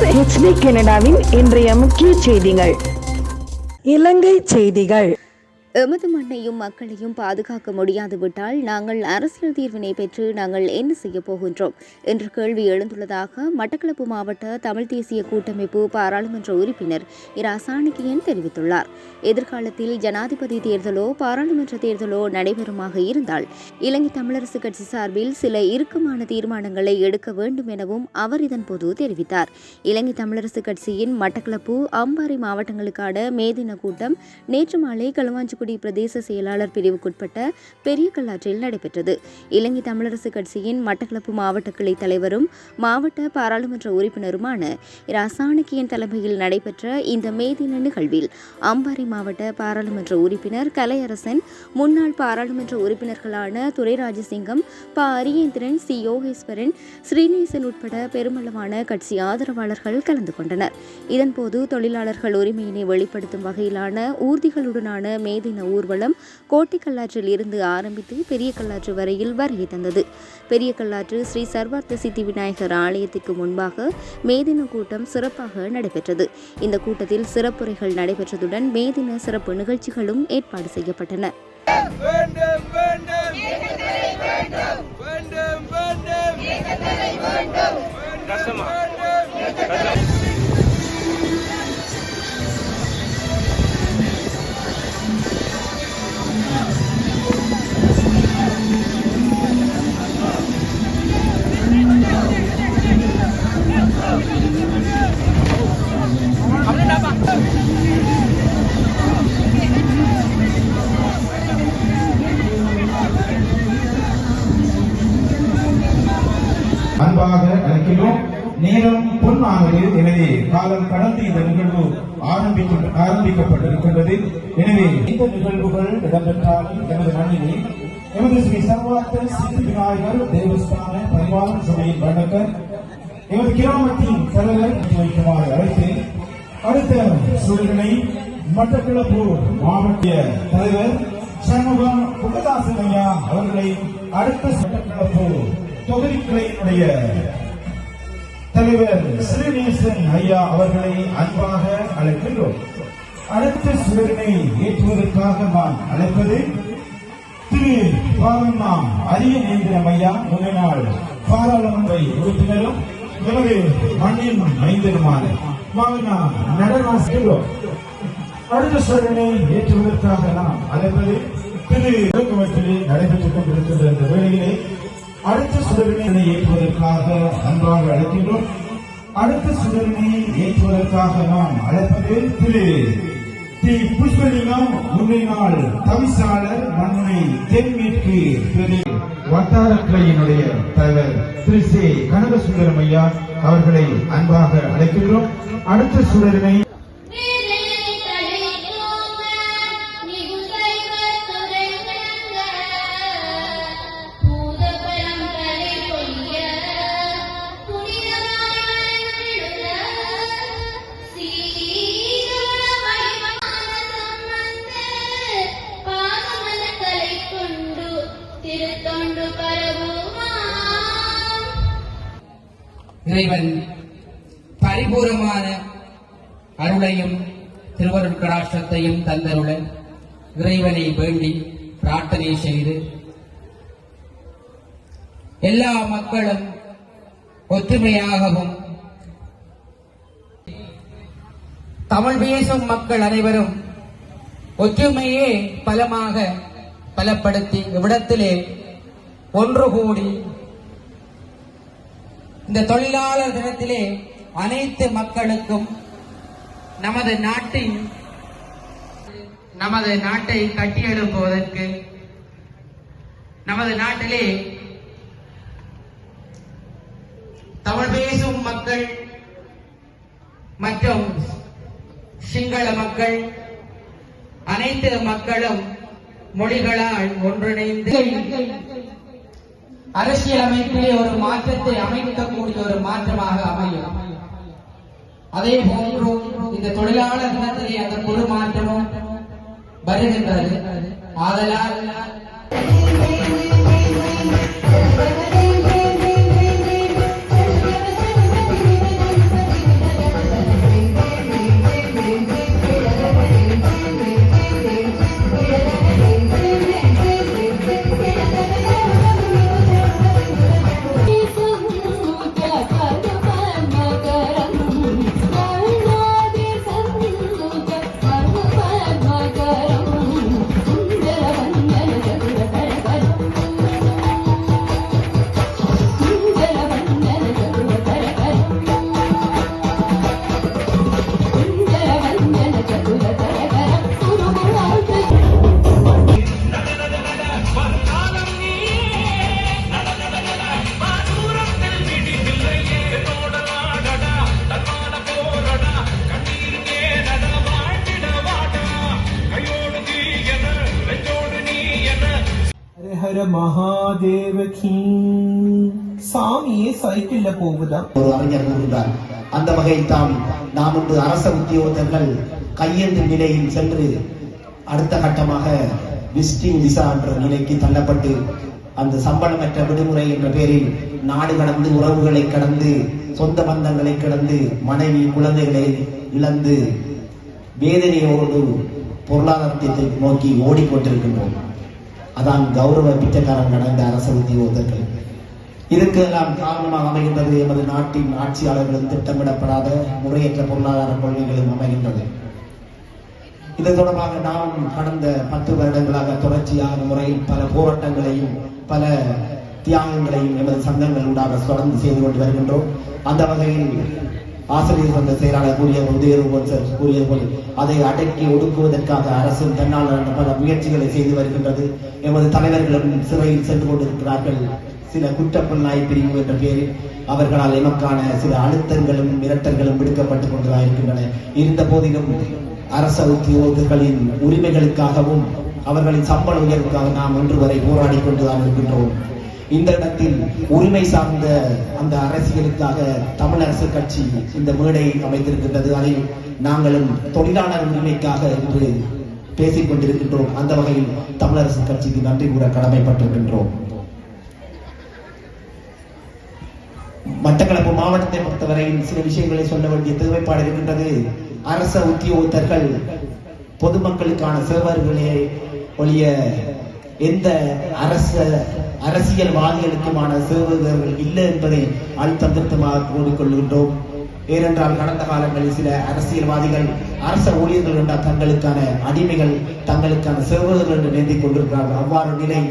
செய்தியாளர் HD கனடாவின் இன்றைய முக்கிய செய்திகள். இலங்கை செய்திகள். எமது மண்ணையும் மக்களையும் பாதுகாக்க முடியாது விட்டால் நாங்கள் அரசியல் தீர்வினை பெற்று நாங்கள் என்ன செய்ய போகின்றோம் என்ற கேள்வி எழுந்துள்ளதாக மட்டக்களப்பு மாவட்ட தமிழ் தேசிய கூட்டமைப்பு பாராளுமன்ற உறுப்பினர் இரா சாணக்கியன் தெரிவித்துள்ளார். எதிர்காலத்தில் ஜனாதிபதி தேர்தலோ பாராளுமன்ற தேர்தலோ நடைபெறுமாக இருந்தால் இலங்கை தமிழரசு கட்சி சார்பில் சில இறுக்கமான தீர்மானங்களை எடுக்க வேண்டும் எனவும் அவர் இதன்போது தெரிவித்தார். இலங்கை தமிழரசு கட்சியின் மட்டக்களப்பு அம்பாறை மாவட்டங்களுக்கான மேதின கூட்டம் நேற்று மாலை களுவாஞ்சி பிரதேச செயலாளர் பிரிவுக்குட்பட்ட பெரிய கல்லாற்றில் நடைபெற்றது. இலங்கை தமிழரசு கட்சியின் மட்டக்களப்பு மாவட்ட கிளை தலைவரும் மாவட்ட பாராளுமன்ற உறுப்பினருமான இரா சாணக்கியன் தலைமையில் நடைபெற்ற இந்த மேதின நிகழ்வில் அம்பாறை மாவட்ட பாராளுமன்ற உறுப்பினர் கலையரசன், முன்னாள் பாராளுமன்ற உறுப்பினர்களான துரை ராஜசிங்கம், ப அரியேந்திரன், சி யோகேஸ்வரன், ஸ்ரீநேசன் உட்பட பெருமளவான கட்சி ஆதரவாளர்கள் கலந்து கொண்டனர். இதன்போது தொழிலாளர்கள் உரிமையினை வெளிப்படுத்தும் வகையிலான ஊர்திகளுடனான மேதின ஊர்வலம் கோட்டை கல்லாற்றில் இருந்து ஆரம்பித்து பெரிய கல்லாற்று வரையில் வருகை தந்தது. பெரிய கல்லாற்று ஸ்ரீ சர்வார்த்த சித்தி விநாயகர் ஆலயத்திற்கு முன்பாக மேதின கூட்டம் சிறப்பாக நடைபெற்றது. இந்த கூட்டத்தில் சிறப்புரைகள் நடைபெற்றதுடன் மேதின சிறப்பு நிகழ்ச்சிகளும் ஏற்பாடு செய்யப்பட்டன. அன்பாக அழைக்கிறோம். நேரம் பொன்னானது. எனவே காலம் கடந்து இந்த நிகழ்வு ஆரம்பிக்கப்பட்டிருக்கின்றது. எனவே இந்த நிகழ்வுகள் இடம்பெற்றாலும் எமது மண்ணிலே எமது ஸ்ரீ சர்வார்த்த சித்தி விநாயகர் தேவஸ்தான பரிவார சபையின் வணக்கர் எமது கிராமத்தின் தலைவர் வைக்குமாறு அழைத்து அடுத்த சூழலை மட்டக்களப்பு மாவட்ட தலைவர் சண்முகம் புகதாசன் ஐயா அவர்களை அடுத்த மட்டக்களப்பு தொகுதி கிளையினுடைய தலைவர் ஸ்ரீநேசன் ஐயா அவர்களை அன்பாக அழைக்கின்றோம். அடுத்த சுடரினை ஏற்றுவதற்காக நான் அழைப்பது திரு பாரண்ணா அரியநேந்திரம் ஐயா, முன்னாள் பாராளுமன்ற உறுப்பினரும் எமது மண்ணின் மைந்தருமான மாவனா நடராஜ். அடுத்த சுடரினை ஏற்றுவதற்காக நாம் அழைப்பது திரு இலக்குவத்திலே நடைபெற்றுக் கொண்டிருக்கின்ற இந்த வேளையிலே அடுத்த சுடரினை ஏற்றுவதற்காக அன்பாக அழைக்கின்றோம். அடுத்த சுடரினை ஏற்றுவதற்காக நாம் அழைப்பது திரு தி புஷ்பலிங்கம், முன்னாள் தவிசாளர், மண்முனை தென்மேற்கு வட்டார கிளையினுடைய தலைவர் திரு சி கனகசுந்தரம் ஐயா அவர்களை அன்பாக அழைக்கின்றோம். அடுத்த சுடரினை இறைவன் பரிபூரமான அருளையும் திருவருட் கடாட்சத்தையும் தந்தருள இறைவனை வேண்டி பிரார்த்தனை செய்து எல்லா மக்களும் ஒற்றுமையாகவும் தமிழ் பேசும் மக்கள் அனைவரும் ஒற்றுமையே பலமாக பலப்படுத்தி இவ்விடத்திலே ஒன்று கூடி இந்த தொழிலாளர் தினத்திலே அனைத்து மக்களுக்கும் நமது நாட்டை கட்டியெழுப்புவதற்கு நமது நாட்டிலே தமிழ் பேசும் மக்கள் மற்றும் சிங்கள மக்கள் அனைத்து மக்களும் மொழிகளால் ஒன்றிணைந்து அரசியல் அமைப்பிலே ஒரு மாற்றத்தை அமைக்கக்கூடிய ஒரு மாற்றமாக அமையும். அதே போன்று இந்த தொழிலாளர் தினத்திலே அந்த குழு மாற்றமும் வருகின்றது. ஆதலால் மகாதேவகி. சாமியே சைக்கிள்ல போகுதா? ஒரு அறிஞர் கூறுகிறார். அந்த வகையில் தான் நாம் இன்று அரச உத்தியோகத்தர்கள் கையெழுத்து நிலையில் சென்று அடுத்த கட்டமாக விசிட்டிங் விசா என்ற நிலைக்கு தள்ளப்பட்டு அந்த சம்பளமற்ற விடுமுறை என்ற பெயரில் நாடு கடந்து உறவுகளை கடந்து சொந்த பந்தங்களை கடந்து மனைவி குழந்தைகளை இழந்து வேதனையோடு பொருளாதாரத்தை நோக்கி ஓடிக்கொண்டிருக்கின்றோம். அதான் கௌரவ பிச்சைக்காரன் நடந்த அரச உத்தியோகத்தர்கள். இதுக்கெல்லாம் காரணமாக அமைகின்றது எமது நாட்டின் ஆட்சியாளர்களும் திட்டமிடப்படாத முறையற்ற பொருளாதார கொள்கைகளும் அமைகின்றது. இது தொடர்பாக நாம் கடந்த 10 வருடங்களாக தொடர்ச்சியான முறையில் பல போராட்டங்களையும் பல தியாகங்களையும் எமது சங்கங்கள் ஊடாக தொடர்ந்து செய்து கொண்டு வருகின்றோம். அந்த வகையில் ஆசிரியர் சங்க செயலாளர் கூறியது போல் அதை அடக்கி ஒடுக்குவதற்காக அரசு தன்னால் பல முயற்சிகளை செய்து வருகின்றது. எமது தலைவர்களும் சிறையில் சென்று கொண்டிருக்கிறார்கள். சில குற்றப்புலனாய் பிரிவு என்ற பெயரில் அவர்களால் எமக்கான சில அழுத்தங்களும் மிரட்டல்களும் விடுக்கப்பட்டுக் கொண்டுதான் இருக்கின்றன. இருந்த போதிலும் அரச உத்தியோகர்களின் உரிமைகளுக்காகவும் அவர்களின் சம்பள உயர்வுக்காக நாம் இன்று வரை போராடி கொண்டுதான் இருக்கின்றோம். இந்த இடத்தில் உரிமை சார்ந்த அந்த அரசியலுக்காக தமிழரசு கட்சி இந்த மேடை அமைத்திருக்கின்றது. அதை நாங்களும் தொழிலாளர் உரிமைக்காக என்று பேசிக் கொண்டிருக்கின்றோம். அந்த வகையில் தமிழரசு கட்சிக்கு நன்றி கூற கடமைப்பட்டிருக்கின்றோம். மட்டக்களப்பு மாவட்டத்தை பொறுத்தவரையில் சில விஷயங்களை சொல்ல வேண்டிய தேவைப்பாடு இருக்கின்றது. அரச உத்தியோகத்தர்கள் பொதுமக்களுக்கான சேவர்களே ஒழிய எந்த அரசியல்வாதிகளுக்குமான சேவகர்கள் இல்லை என்பதை அழுத்தம் திருத்தமாக கூறிக்கொள்கின்றோம். ஏனென்றால் கடந்த காலங்களில் சில அரசியல்வாதிகள் அரச ஊழியர்கள் என்ற தங்களுக்கான அடிமைகள் தங்களுக்கான சேவகர்கள் என்று நினைத்துக் கொண்டிருக்கிறார்கள். அவ்வாறு நிலை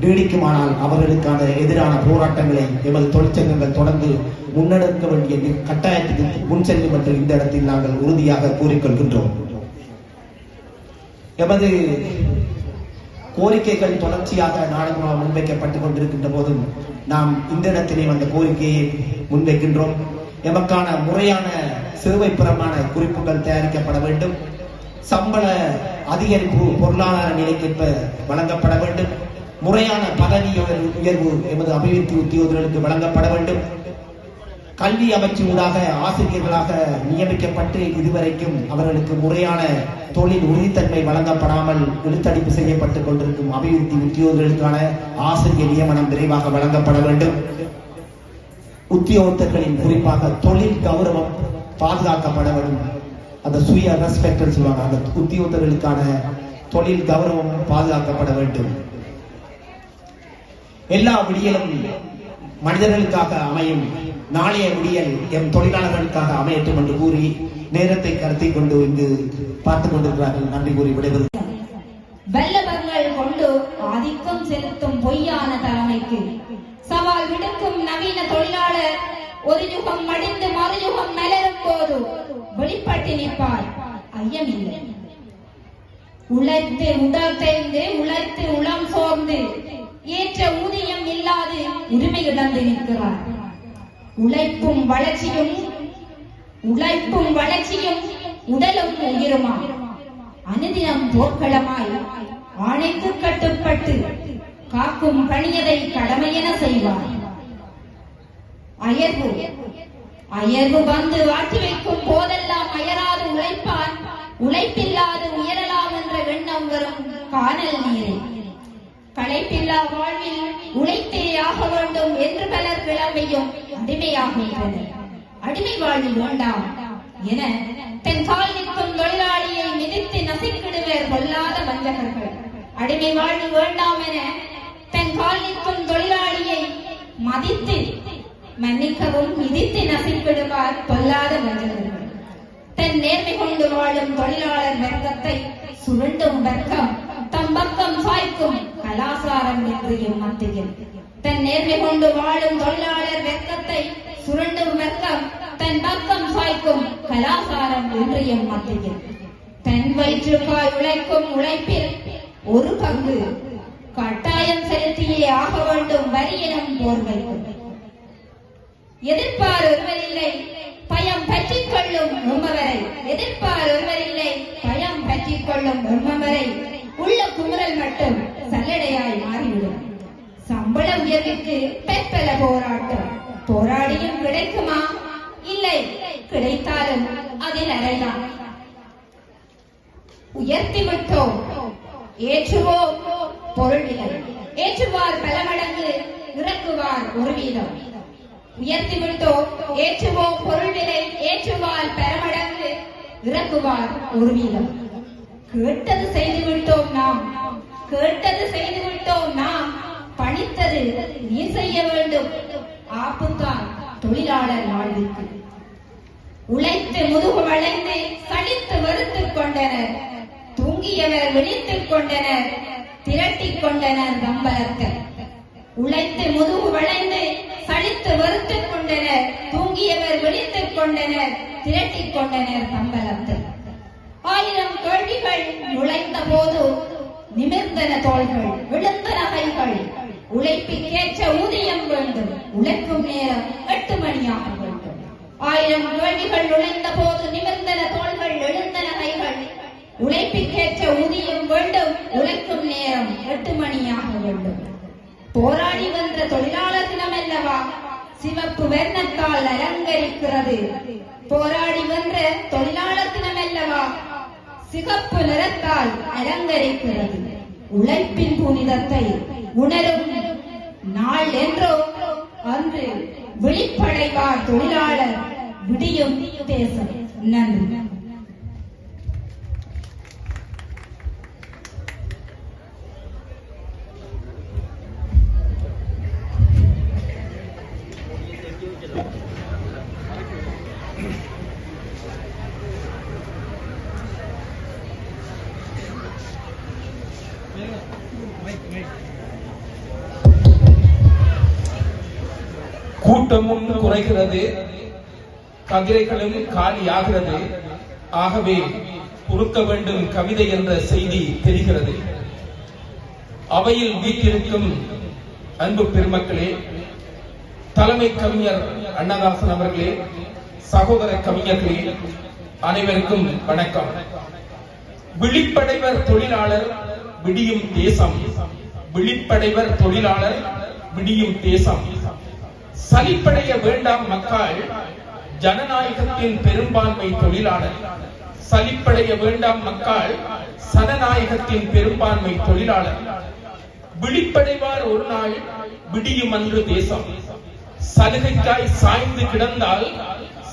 நீடிக்குமானால் அவர்களுக்கான எதிரான போராட்டங்களை எமது தொழிற்சங்கங்கள் தொடர்ந்து முன்னெடுக்க வேண்டிய கட்டாயத்துக்கு முன் செல்லும் என்று இந்த இடத்தில் நாங்கள் உறுதியாக கூறிக்கொள்கின்றோம். எமது கோரிக்கைகள் தொடர்ச்சியாக நாடுகளால் முன்வைக்கப்பட்டுக் கொண்டிருக்கின்ற போதும் நாம் இந்த இடத்திலே அந்த கோரிக்கையை முன்வைக்கின்றோம். எமக்கான முறையான சேவைப்புறமான குறிப்புகள் தயாரிக்கப்பட வேண்டும். சம்பள அதிகரிப்பு பொருளாதார நிலைக்கேற்ப வழங்கப்பட வேண்டும். முறையான பதவி உயர்வு எமது அபிவிருத்தி உத்தியோகர்களுக்கு வழங்கப்பட வேண்டும். கல்வி அமைச்சு ஊடாக ஆசிரியர்களாக நியமிக்கப்பட்டு இதுவரைக்கும் அவர்களுக்கு முறையான தொழில் உறுதித்தன்மை வழங்கப்படாமல் இழுத்தடிப்பு செய்யப்பட்டுக் கொண்டிருக்கும் அபிவிருத்தி உத்தியோகர்களுக்கான ஆசிரியர் நியமனம் விரைவாக வழங்கப்பட வேண்டும். உத்தியோகத்தர்களின் குறிப்பாக தொழில் கௌரவம் பாதுகாக்கப்பட வேண்டும். அந்த சுய ரெஸ்பெக்ட் சொல்லுவாங்க. அந்த உத்தியோகத்தர்களுக்கான தொழில் கௌரவம் பாதுகாக்கப்பட வேண்டும். எல்லா விடியலும் மனிதர்களுக்காக அமையும், நாளைய விடியல் எம் தொழிலாளர்களுக்காக அமையட்டும் என்று கூறி நேரத்தை கருத்தில் கொண்டு இங்கு பார்த்துக் கொண்டிருக்கிறார்கள். நன்றி கூறி விடைபெறும். வல்லவர்கள் கொண்டு ஆதிக்கம் செலுத்தும் பொய்யான தலைமைக்கு சவால் விடுக்கும் நவீன தொழிலாளர் ஒரு யுகம் மடிந்து மறுயுகம் மலரும் போது வெளிப்பட்டு நிற்பார், ஐயமில்லை. உழைத்து உடல் தேர்ந்து உழைத்து உளம் சோர்ந்து ஏற்ற ஊதியம் இல்லாது உரிமை இழந்து நிற்கிறார். உழைப்பும் வளர்ச்சியும் உடலும் உயிருமா அனுதினம் போர்க்களமாய் ஆணைக்கு கட்டுப்பட்டு காக்கும் பணியதை கடமையென செய்வார். அயர்வு வந்து வாட்டி வைக்கும் போதெல்லாம் அயராது உழைப்பான். உழைப்பில்லாது உயரலாம் என்ற எண்ணம் வரும் காணல் நீரை. களைப்பில்லா வாழ்வில் உழைத்தே ஆக வேண்டும் என்று பலர் கிளம்பியும் அடிமையாகின்றனர். அடிமை வாழ்வில் வேண்டாம் என தன் கால் நிற்கும் தொழிலாளியை மிதித்து நசிக்கிடுவர் கொல்லாத வஞ்சகர்கள். அடிமை வாழ்வு வேண்டாம் என தன் கால் நிற்கும் தொழிலாளியை மன்னிக்கவும் மிதித்து நசிக்கிடுவார் கொல்லாத வஞ்சகர்கள். தன் நேர்மை கொண்டு வாழும் தொழிலாளர் வர்க்கத்தை சுருண்டும் வர்க்கம் தம் பக்கம் சாய்க்கும் கலாசாரம் என்று எம்மத்தியில். தன் நேர்மை கொண்டு வாழும் தொழிலாளர் வர்க்கத்தை சுருண்டும் வர்க்கம் தன் பக்கம் சாய்க்கும் கலாசாரம் என்று எம்மத்தியில். தன் வயிற்றுக்காய் உழைக்கும் உழைப்பில் ஒரு பங்கு கட்டாயம் செலுத்தியே ஆக வேண்டும் வரி எனும் போர்வைக்கும். எதிர்ப்பார் ஒருவரில்லை பயம் பற்றிக் கொள்ளும் உம்மவரை. எதிர்ப்பார் ஒருவரில்லை பயம் பற்றிக் கொள்ளும் உம்மவரை. உள்ள குமுறல் மட்டும் சல்லடையாய் மாறிவிடும். உயர்விற்கு பெற்பல போராட்டம். போராடியும் கிடைக்குமா? இல்லை, கிடைத்தாலும் அதில் அறைதான். உயர்த்தி விட்டோம், ஏற்றுவோம் பொருள் விலை. ஏற்றுவார் பல மடங்கு, இறக்குவார் ஒரு வீதம். உயர்த்தி விட்டோம், ஏற்றுவோம் பொருள் விலை. ஏற்றுவார் பல மடங்கு, இறக்குவார் ஒரு வீதம். கேட்டது செய்து விட்டோம் நாம், கேட்டது செய்து விட்டோம் நாம். பணித்தது நீ செய்ய வேண்டும். ஆப்புத்தான் தொழிலாளர் வாழ்வுக்கு. உழைத்து முதுகு வளைந்து சலித்து வெறுத்துக் கொண்டனர். தூங்கியவர் விழித்துக் கொண்டனர், திரட்டிக் கொண்டனர் தம்பலத்தை. உழைத்து முதுகு வளைந்து சலித்து வெறுத்துக் கொண்டனர். தூங்கியவர் விழித்துக் கொண்டனர், திரட்டிக் கொண்டனர் தம்பலத்தை. 1000 கேள்விகள் நுழைந்த போது நிமிர்ந்தன தோள்கள், விழுந்தன கைகள். உழைப்புக்கேற்ற ஊதியம் வேண்டும், உழைக்கும் நேரம் 8 மணியாக வேண்டும். 1000 கேள்விகள் நுழைந்த போது நிமிர்ந்தன தோள்கள், எழுந்தன கைகள். உழைப்புக்கேற்ற ஊதியம் வேண்டும், உழைக்கும் நேரம் 8 மணியாக வேண்டும். போராடி வென்ற தொழிலாளர் தினம் அல்லவா சிவப்பு வர்ணத்தால் அலங்கரிக்கிறது. போராடி வென்ற தொழிலாளர் தினம் அல்லவா சிகப்பு நிறத்தால் அலங்கரிக்கிறது. உழைப்பின் புனிதத்தை உணரும் நாள் என்றோ அன்று விழிப்படைவார் தொழிலாளர், விடியும் தேசம். நன்றி. கூட்டமும் குறைகிறது, கதிரைகளும் காலியாகிறது. ஆகவே பொறுக்க வேண்டும் கவிதை என்ற செய்தி தெரிகிறது. அவையில் வீட்டிற்கும் அன்பு பெருமக்களே, தலைமை கவிஞர் அண்ணதாசன் அவர்களே, சகோதர கவிஞர்களே, அனைவருக்கும் வணக்கம். விழிப்படைவர் தொழிலாளர், விடியும் தேசம். விழிப்படைவர் தொழிலாளர், விடியும் தேசம். சலிப்படைய வேண்டாம் மக்கள், ஜனநாயகத்தின் பெரும்பான்மை தொழிலாளர். சலிப்படைய வேண்டாம் மக்கள், சனநாயகத்தின் பெரும்பான்மை தொழிலாளர். விழிப்படைவார் ஒரு நாள், விடியும் அன்று தேசம். சலுகைக்காய் சாய்ந்து கிடந்தால்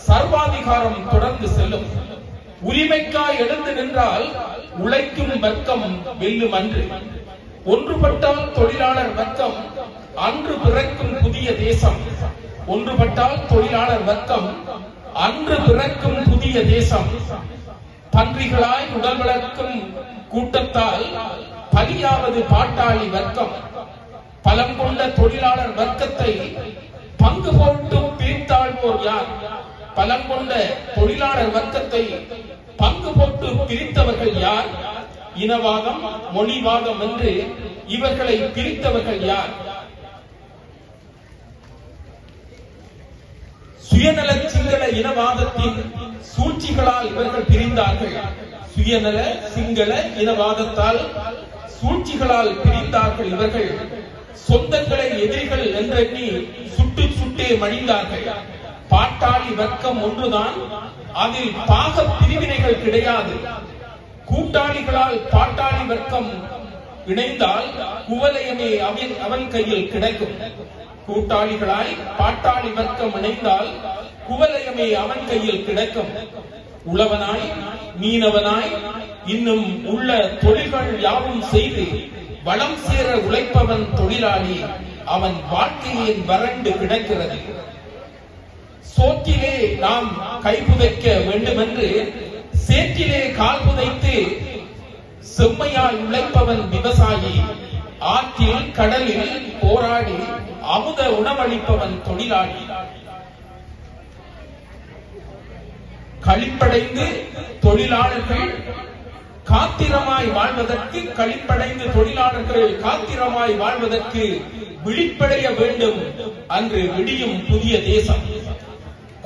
சர்வாதிகாரம் தொடர்ந்து செல்லும். உரிமைக்காய் எழுந்து நின்றால் உழைக்கும் வர்க்கம் வெல்லும் அன்று. ஒன்றுபட்டால் தொழிலாளர் வர்க்கம் அன்று பிறக்கும் புதிய தேசம். ஒன்றுபட்டால் தொழிலாளர் வர்க்கம் அன்று பிறக்கும் புதிய தேசம். பன்றிகளாய் உடல் வளர்க்கும் கூட்டத்தால் பலியாவது பாட்டாளி வர்க்கம். பலம் கொண்ட தொழிலாளர் வர்க்கத்தை பங்கு போட்டு பிரித்தாழ்வோர் யார்? பலம் கொண்ட தொழிலாளர் வர்க்கத்தை பங்கு போட்டு பிரித்தவர்கள் யார்? இனவாதம், மொழிவாதம் என்று இவர்களை பிரித்தவர்கள் யார்? சுயநல சிங்கள இனவாதத்தின் சூழ்ச்சிகளால் இவர்கள் பிரிந்தார்கள். சுயநல சிங்கள இனவாதத்தால் சூழ்ச்சிகளால் பிரிந்தார்கள் இவர்கள். சொந்தங்களை எதிரிகள் என்றெண்ணி சுட்டு சுட்டே மடிந்தார்கள். பாட்டாளி வர்க்கம் ஒன்றுதான், அதில் பாக பிரிவினைகள் கிடையாது. கூட்டாளிகளால் பாட்டாளி வர்க்கம் இணைந்தால் குவலயமே அவன் கையில் கிடைக்கும். கூட்டாளிகளாய் பாட்டாளி வர்க்கம் இணைந்தால் குவலயமே அவன் கையில் கிடைக்கும். உழவனாய், மீனவனாய், இன்னும் உள்ள தொழில்கள் யாவும் செய்து வளம் சேர உழைப்பவன் தொழிலாளி. அவன் வாழ்க்கையின் வறண்டு கிடக்கிறது. சோற்றிலே நாம் கைப்புதைக்க வேண்டும் என்று சேற்றிலே கால் புதைத்து செம்மையாய் உழைப்பவன் விவசாயி. ஆற்றில் கடலில் போராடி அமுத உணவளிப்பவன் தொழிலாளி. களிப்படைந்து தொழிலாளர்கள் காத்திரமாய் வாழ்வதற்கு, களிப்படைந்து தொழிலாளர்கள் காத்திரமாய் வாழ்வதற்கு விழிப்படைய வேண்டும் அன்று விடியும் புதிய தேசம்.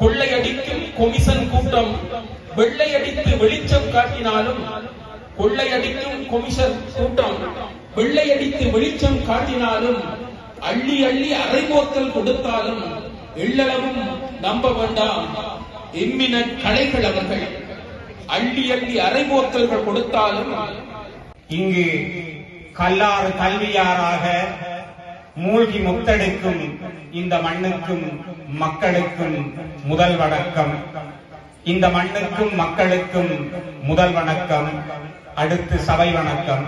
கொள்ளையடிக்கும் கொமிஷன் கூட்டம் வெள்ளையடித்து வெளிச்சம் காட்டினாலும், கொள்ளையடிக்கும் கொமிஷன் கூட்டம் வெள்ளையடித்து வெளிச்சம் காட்டினாலும் அள்ளி அள்ளி அரைமோத்தல் கொடுத்தாலும் எள்ளளவும் நம்ப வேண்டாம். எம்மின கலைகள் அவர்கள் அள்ளி அள்ளி அரைமோத்தல்கள் கொடுத்தாலும் இங்கு கல்லாறு கல்வியாராக மூழ்கி முத்தெடுக்கும் இந்த மண்ணுக்கும் மக்களுக்கும் முதல் வணக்கம். இந்த மண்ணுக்கும் மக்களுக்கும் முதல் வணக்கம். அடுத்து சபை வணக்கம்.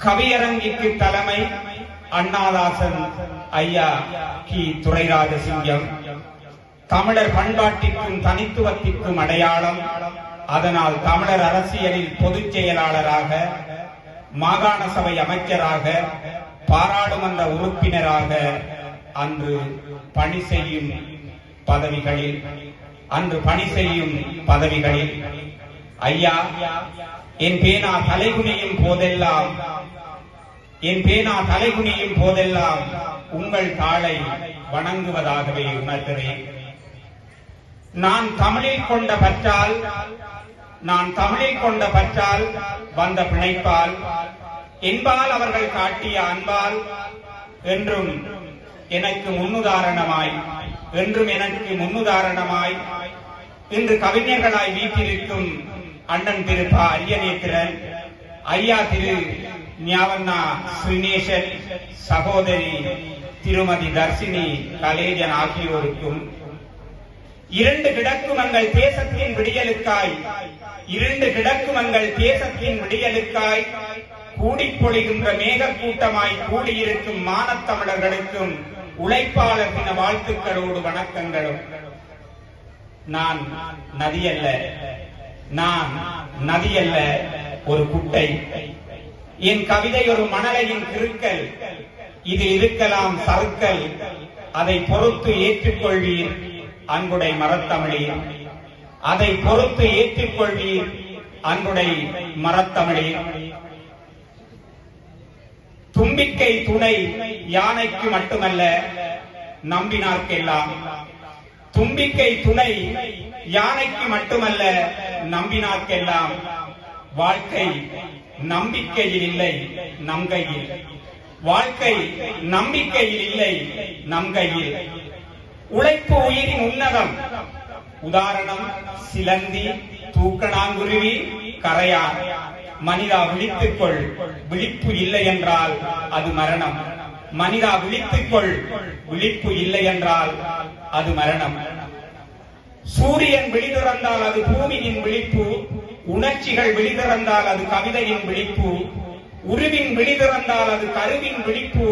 கவியரங்கிற்கு தலைமை அண்ணாதாசன் ஐயா கி துரைராஜசிங்கம். தமிழர் பண்பாட்டிற்கும் தனித்துவத்திற்கும் அடையாளம். அதனால் தமிழர் அரசியலில் பொதுச் செயலாளராக, மாகாண சபை அமைச்சராக, பாராளுமன்ற உறுப்பினராக அன்று பணி செய்யும் பதவிகளில் ஐயா, என் பேனா தலைகுனியும் போதெல்லாம் உங்கள் தாளை வணங்குவதாகவே உணர்கிறேன். நான் தமிழில் கொண்ட பற்றால் வந்த பிணைப்பால் என்பால் அவர்கள் காட்டிய அன்பால் என்றும் எனக்கு முன்னுதாரணமாய் இன்று கவிஞர்களாய் வீட்டிருக்கும் அண்ணன் திரு ப. அரியநேத்திரன், ஐயா திரு ஞாவண்ணா ஸ்ரீநேசன், சகோதரி திருமதி தர்சினி கலேஜன் ஆகியோருக்கும் இரண்டு கிடக்கும் எங்கள் தேசத்தின் விடியலுக்காய் கூடிப்பொழிகின்ற மேகக்கூட்டமாய் கூடியிருக்கும் மானத்தமிழர்களுக்கும் உழைப்பாளர் தின வாழ்த்துக்களோடு வணக்கங்களும். நான் நதியல்ல, ஒரு குட்டை. என் கவிதை ஒரு மணலையின் கிறுக்கல். இதில் இருக்கலாம் சறுக்கல். அதை பொறுத்து ஏற்றுக்கொள்வீர் அன்புடை மரத்தமிழீர். தும்பிக்கை துணை யானைக்கு மட்டுமல்ல நம்பினார்க்கெல்லாம் வாழ்க்கை நம்பிக்கையில் இல்லை நம் கையில். உழைப்பு உயிரின் உன்னதம். உதாரணம் சிலந்தி, தூக்கணாங்குருவி, கரையான். மனிதா விழித்துக்கொள், விழிப்பு இல்லை என்றால் அது மரணம். விழிப்பு இல்லை என்றால் அது மரணம். சூரியன் விழிதிறந்தால் அது பூமியின் விழிப்பு. உணர்ச்சிகள் விழிதிறந்தால் அது கவிதையின் விழிப்பு. உருவின் விழிதிறந்தால் அது கருவின் விழிப்பு.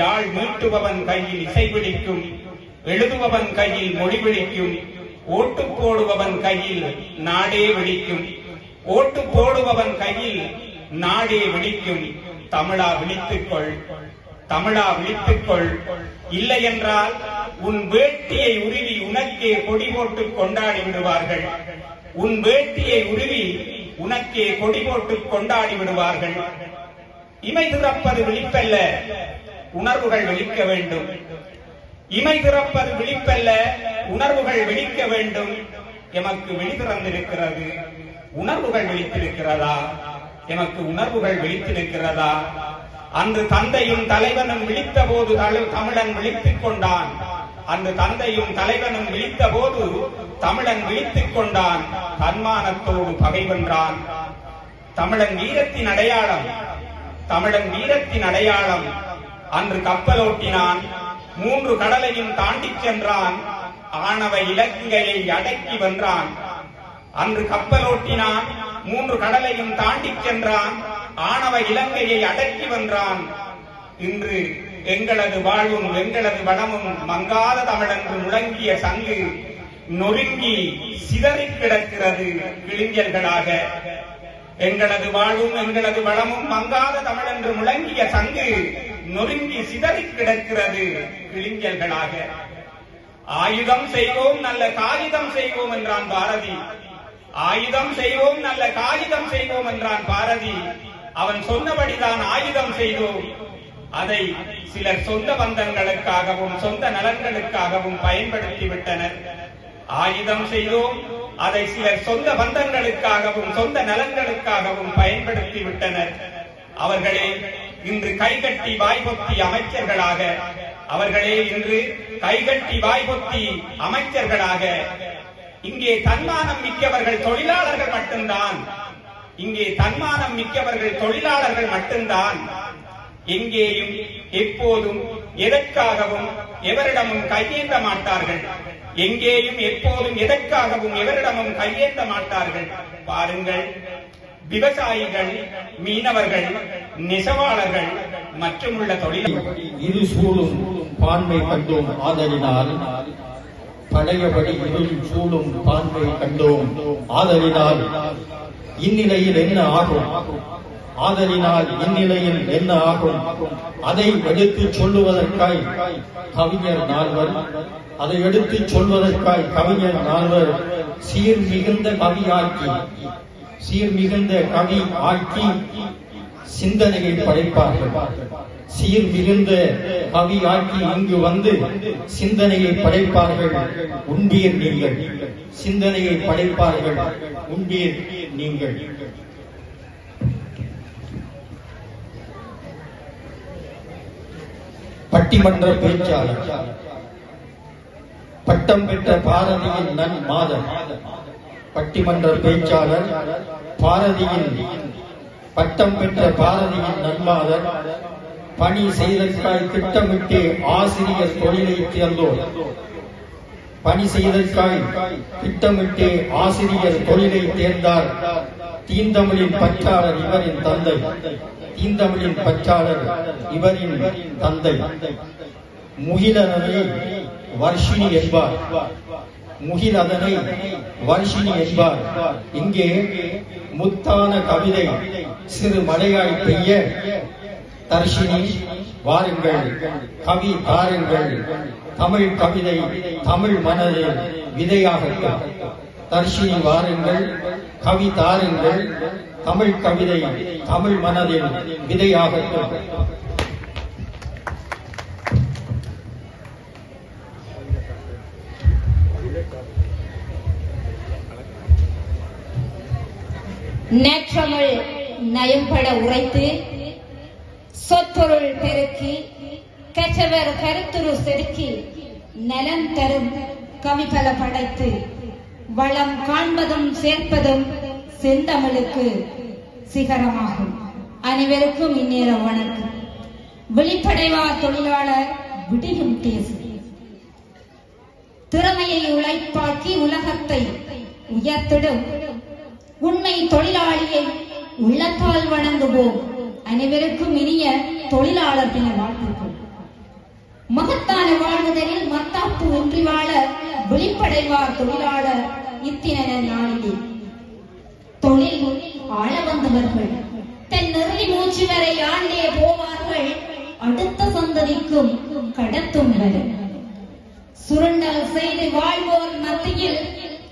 யாழ் மீட்டுபவன் கையில் இசை விழிக்கும். எழுதுபவன் கையில் மொழி விழிக்கும். ஓட்டு போடுபவன் கையில் நாடே விழிக்கும். தமிழா விழித்துக்கொள். இல்லை என்றால் உன் வேட்டியை உருவி உனக்கே கொடி போட்டு கொண்டாடி விடுவார்கள். இமை திறப்பது விழிப்பல்ல, உணர்வுகள் விழிக்க வேண்டும். எமக்கு விழி திறந்திருக்கிறது. உணர்வுகள் விழித்திருக்கிறதா? அன்று தந்தையும் தலைவனும் விழித்த போது தமிழன் விழித்துக் கொண்டான். தமிழன் விழித்துக் கொண்டான். தன்மானத்தோடு பகை வென்றான். தமிழன் வீரத்தின் அடையாளம். அன்று கப்பலோட்டினான். 3 கடலையும் தாண்டிச் சென்றான். ஆணவ இலங்கையை அடக்கி வென்றான். அன்று கப்பலோட்டினான். 3 கடலையும் தாண்டிச் சென்றான். ஆணவ இலங்கையை அடக்கி வென்றான். இன்று எங்களது வாழ்வும் எங்களது வளமும் மங்காத தமிழென்று முழங்கிய சங்கு நொறுங்கி சிதறி கிடக்கிறது கிழிஞ்சல்களாக. எங்களது வாழ்வும் எங்களது வளமும் மங்காத தமிழென்று முழங்கிய சங்கு நொறுங்கி சிதறி கிடக்கிறது கிழிஞ்சல்களாக. ஆயுதம் செய்வோம் நல்ல காகிதம் செய்வோம் என்றான் பாரதி. அவன் சொன்னபடிதான் ஆயுதம் செய்தோம். அதை சிலர் சொந்த பந்தங்களுக்காகவும் சொந்த நலன்களுக்காகவும் பயன்படுத்தி விட்டனர். ஆயுதம் செய்தோம், அதை சிலர் சொந்த பந்தங்களுக்காகவும் சொந்த நலன்களுக்காகவும் பயன்படுத்தி விட்டனர். அவர்களே இன்று கைகட்டி வாய்ப்பொத்தி அமைச்சர்களாக அவர்களே இன்று கைகட்டி வாய்ப்பொத்தி அமைச்சர்களாக இங்கே தன்மானம் மிக்கவர்கள் தொழிலாளர்கள் மட்டும்தான். இங்கே தன்மானம் மிக்கவர்கள் தொழிலாளர்கள் மட்டும்தான். எங்கேயும் எப்போதும் எதற்காகவும் எவரிடமும் கையேந்த மாட்டார்கள். எங்கேயும் எப்போதும் எதற்காகவும் எவரிடமும் கையேந்த மாட்டார்கள். பாருங்கள், விவசாயிகள், மீனவர்கள், நெசவாளர்கள் மற்றும் உள்ள தொழிலாளர்கள் இரு சூழும் பான்மை கண்டோம் ஆதலினால் பழையபடி இருள் சூழும் பான்மை கண்டோம் ஆதலினால் இந்நிலையில் என்ன ஆகும்? ஆதலினால் இந்நிலையில் என்ன ஆகும்? அதை எடுத்துச் சொல்லுவதற்காய் கவிஞர் நால்வர், அதை எடுத்துச் சொல்வதற்காய் கவிஞர் நால்வர் சீர்மிகுந்த கவி ஆக்கி சிந்தனையை படைப்பார்கள். சீர்மிகுந்த கவி ஆக்கி இங்கு வந்து சிந்தனையை படைப்பார்கள். உண்டீர் நீங்கள், சிந்தனையை படைப்பார்கள். உண்டீர் நீங்கள். பட்டிமன்ற பேச்சாளர், பட்டம் பெற்ற பாரதியின் நன் மாதர். பட்டிமன்ற பேச்சாளர், பாரதியின் பட்டம் பெற்ற பாரதியின் நன்மாதர், பணி செய்தற்காய் திட்டமிட்டு ஆசிரியர் தொழிலை தேர்ந்தோர். பணி செய்தற்காய் திட்டமிட்டு ஆசிரியர் தொழிலை தேர்ந்தார். தீந்தமிழின் பற்றாளர் இவரின் தந்தை. தீந்தமிழின் பற்றாளர் இவரின் தந்தை. முகிலதனை வர்ஷினி என்பார். முகிலதனை வர்ஷினி என்பார். இங்கே முத்தான கவிதை சிறு மழையாய் பெய்ய தர்ஷினி வாருங்கள், கவி தாருங்கள், தமிழ் கவிதை தமிழ் மனதில் விதையாகட்டும். தர்ஷினி வாருங்கள், கவி தாருங்கள், தமிழ் கவிதை தமிழ் மனதில் விதையாகட்டும். நேற்றமிழ் நயம்பட உரைத்து சொற்பொருள் பெருக்கி கற்றவர் கருத்துரு செதுக்கி நலம் தரும் கவிபல படைத்து வளம் காண்பதும் சேர்ப்பதும் செந்தமிழுக்கு சிகரமாகும். அனைவருக்கும் இந்நேர வணக்கம். விழிப்படைவார் தொழிலாளர் விடியும் தேசம். திறமையை உழைப்பாக்கி உலகத்தை உயர்த்திடும் உண்மை தொழிலாளியை உள்ளத்தால் வணங்குவோம். அனைவருக்கும் இனிய தொழிலாளர் தின வாழ்த்துக்கள். மகத்தான வாழ்வுதலில் மத்தாப்பு ஒன்றி வாழ விழிப்படைவார் தொழிலாளர் இத்தின நாளிலே தொழில் ஆள வந்தவர்கள் தன் நிறுதி மூச்சு வரை ஆண்டே போவார்கள். அடுத்த சந்ததிக்கும் கடத்தும் வரை சுரண்டல் செய்து வாழ்வோர் மத்தியில்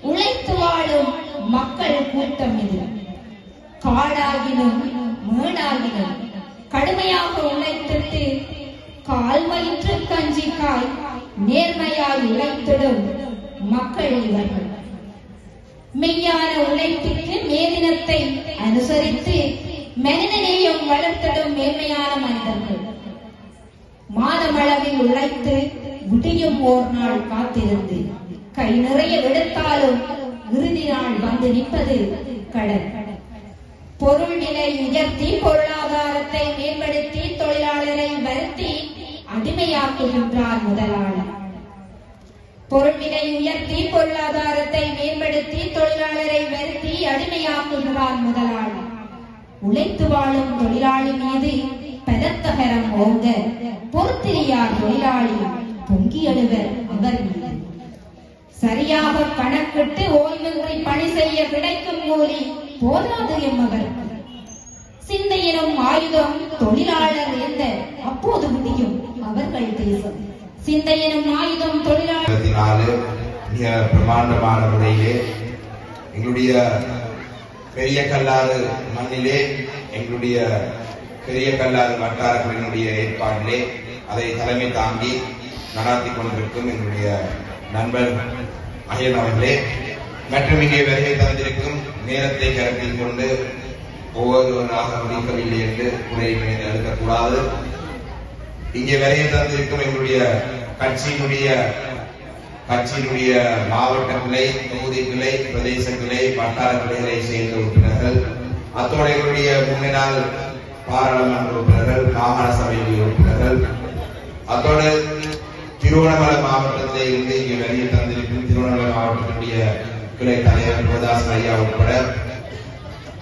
உழைத்து வாழும் மக்கள் கூட்டம் இது. காடாகினும் மேடாகினும் கடுமையாக உழைத்திட்டு கால் வயிற்று கஞ்சிக்காய் நேர்மையாய் உழைத்திடும் மக்கள் இவர்கள். மெய்யான உழைப்பிற்கு மேதினத்தை அனுசரித்து மனிதநேயம் வளர்த்திடும் மேன்மையான மனிதர்கள். மாதமளவில் உழைத்து விடியும் ஓர் நாள் காத்திருந்து கை நிறைய எடுத்தாலும் இறுதி நாள் வந்து நிற்பது கடன். பொருள் நிலை உயர்த்தி பொருளாதாரத்தை மேம்படுத்தி தொழிலாளரை வருத்தி அடிமையாக்குகின்றார் முதலாளர். பொருள் விலை உயர்த்தி பொருளாதாரத்தை மேம்படுத்தி தொழிலாளரை வருத்தி அடிமையாக்குகிறார் முதலாளி. உழைத்து வாழும் தொழிலாளி மீது பதத்தகரம் ஓங்க பொறுத்திரியார் தொழிலாளி பொங்கி எழுவர் அவர் மீது. சரியாக கணக்கிட்டு ஓய்வின்றி பணி செய்ய கிடைக்கும் கூலி போதாது என்பவருக்கு. சிந்தையினும் ஆயுதம் தொழிலாளர் எந்த அப்போது முடியும் அவர்கள் தேசம். சிந்தையினும் ஆயுதம் தொழிலாளர். மிக பிரமாண்டமான முறையிலே எங்களுடைய பெரிய கல்லாறு மண்ணிலே எங்களுடைய பெரிய கல்லாறு வட்டாரங்களினுடைய ஏற்பாட்டிலே அதை தலைமை தாங்கி நடாத்தி கொண்டிருக்கும் எங்களுடைய நண்பர் மகிழன் அவர்களே மற்றும் இங்கே வருகை தந்திருக்கும் நேரத்தை கருத்தில் கொண்டு ஒவ்வொருவராக முடிக்கவில்லை என்று குறையினை எடுக்கக்கூடாது. இங்கே வரைய தந்திருக்கும் எங்களுடைய கட்சியினுடைய மாவட்ட கிளை, தொகுதி கிளை, பிரதேச கிளை, வட்டார கிளைகளை சேர்ந்த உறுப்பினர்கள், அத்தோடு எங்களுடைய முன்னாள் பாராளுமன்ற உறுப்பினர்கள், மாகாண சபையுடைய உறுப்பினர்கள், அத்தோடு திருவண்ணாமலை மாவட்டத்திலே இருந்து இங்கே வரைய தந்திருக்கும் திருவண்ணாமலை மாவட்டத்தினுடைய கிளை தலைவர் கோதாசன் ஐயா உட்பட,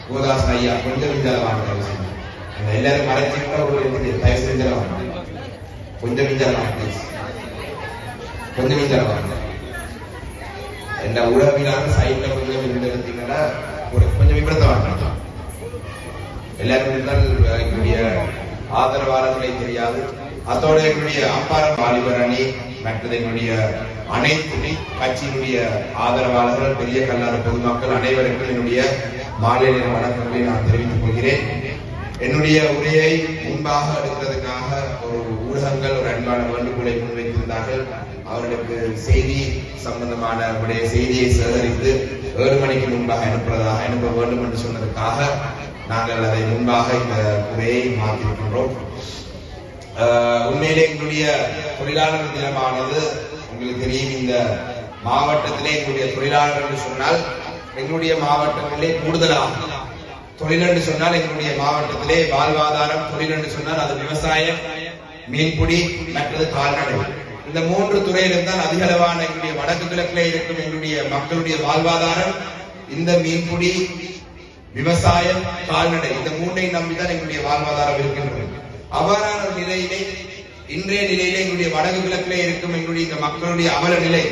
கோதாசன் ஐயா கொஞ்சம் விஞ்ஞானமாக எல்லாரும் மறைச்சிருக்க ஒரு தயவு செஞ்சலாம், கொஞ்சம் விஞ்ஞானமாக என்ன உறவினாலும் சைட்ல கொஞ்சம் எடுத்தீங்கன்னா கொஞ்சம் விபரத்தை வாங்க. எல்லாரும் எங்களுடைய ஆதரவாளர்களை தெரியாது. அதோட எங்களுடைய அம்பாரம் வாலிபர் அணி மற்றது எங்களுடைய அனைத்து கட்சியினுடைய ஆதரவாளர்கள், பெரிய கல்லாத பொதுமக்கள் அனைவருக்கும் என்னுடைய மாலை நேர வணக்கங்களை நான் தெரிவித்துக் கொள்கிறேன். என்னுடைய உரையை முன்பாக எடுக்கிறதுக்காக ஒரு ஊடகங்கள் ஒரு அன்பான வேண்டுகோளை முன்வைத்திருந்தார்கள். அவர்களுக்கு செய்தி சம்பந்தமான செய்தியை சேகரித்து 7 மணிக்கு முன்பாக அனுப்ப வேண்டும் என்று சொன்னதற்காக நாங்கள் அதை முன்பாக இந்த உரையை மாற்றிருக்கின்றோம். உண்மையிலே எங்களுடைய தொழிலாளர் தினமானது உங்களுக்கு தெரியும். இந்த மாவட்டத்திலே எங்களுடைய தொழிலாளர் என்று சொன்னால் எங்களுடைய மாவட்டங்களிலே கூடுதலாக தொழில் என்று சொன்னால் எங்களுடைய மாவட்டத்திலே வாழ்வாதாரம் தொழில் என்று சொன்னால் அது விவசாயம், மீன்பிடி, மற்றது கால்நடை. இந்த 3 துறையிலும் தான் அதிக அளவான எங்களுடைய வடக்கு கிழக்கிலே இருக்கும் எங்களுடைய மக்களுடைய வாழ்வாதாரம் இந்த மீன்பிடி, விவசாயம், கால்நடை, இந்த 3ஐ நம்பிதான் எங்களுடைய வாழ்வாதாரம் இருக்கின்றது. அவ்வாறான நிலையிலே இன்றைய நிலையிலே எங்களுடைய வடக்கு கிழக்கிலே இருக்கும் எங்களுடைய இந்த மக்களுடைய அவல நிலை,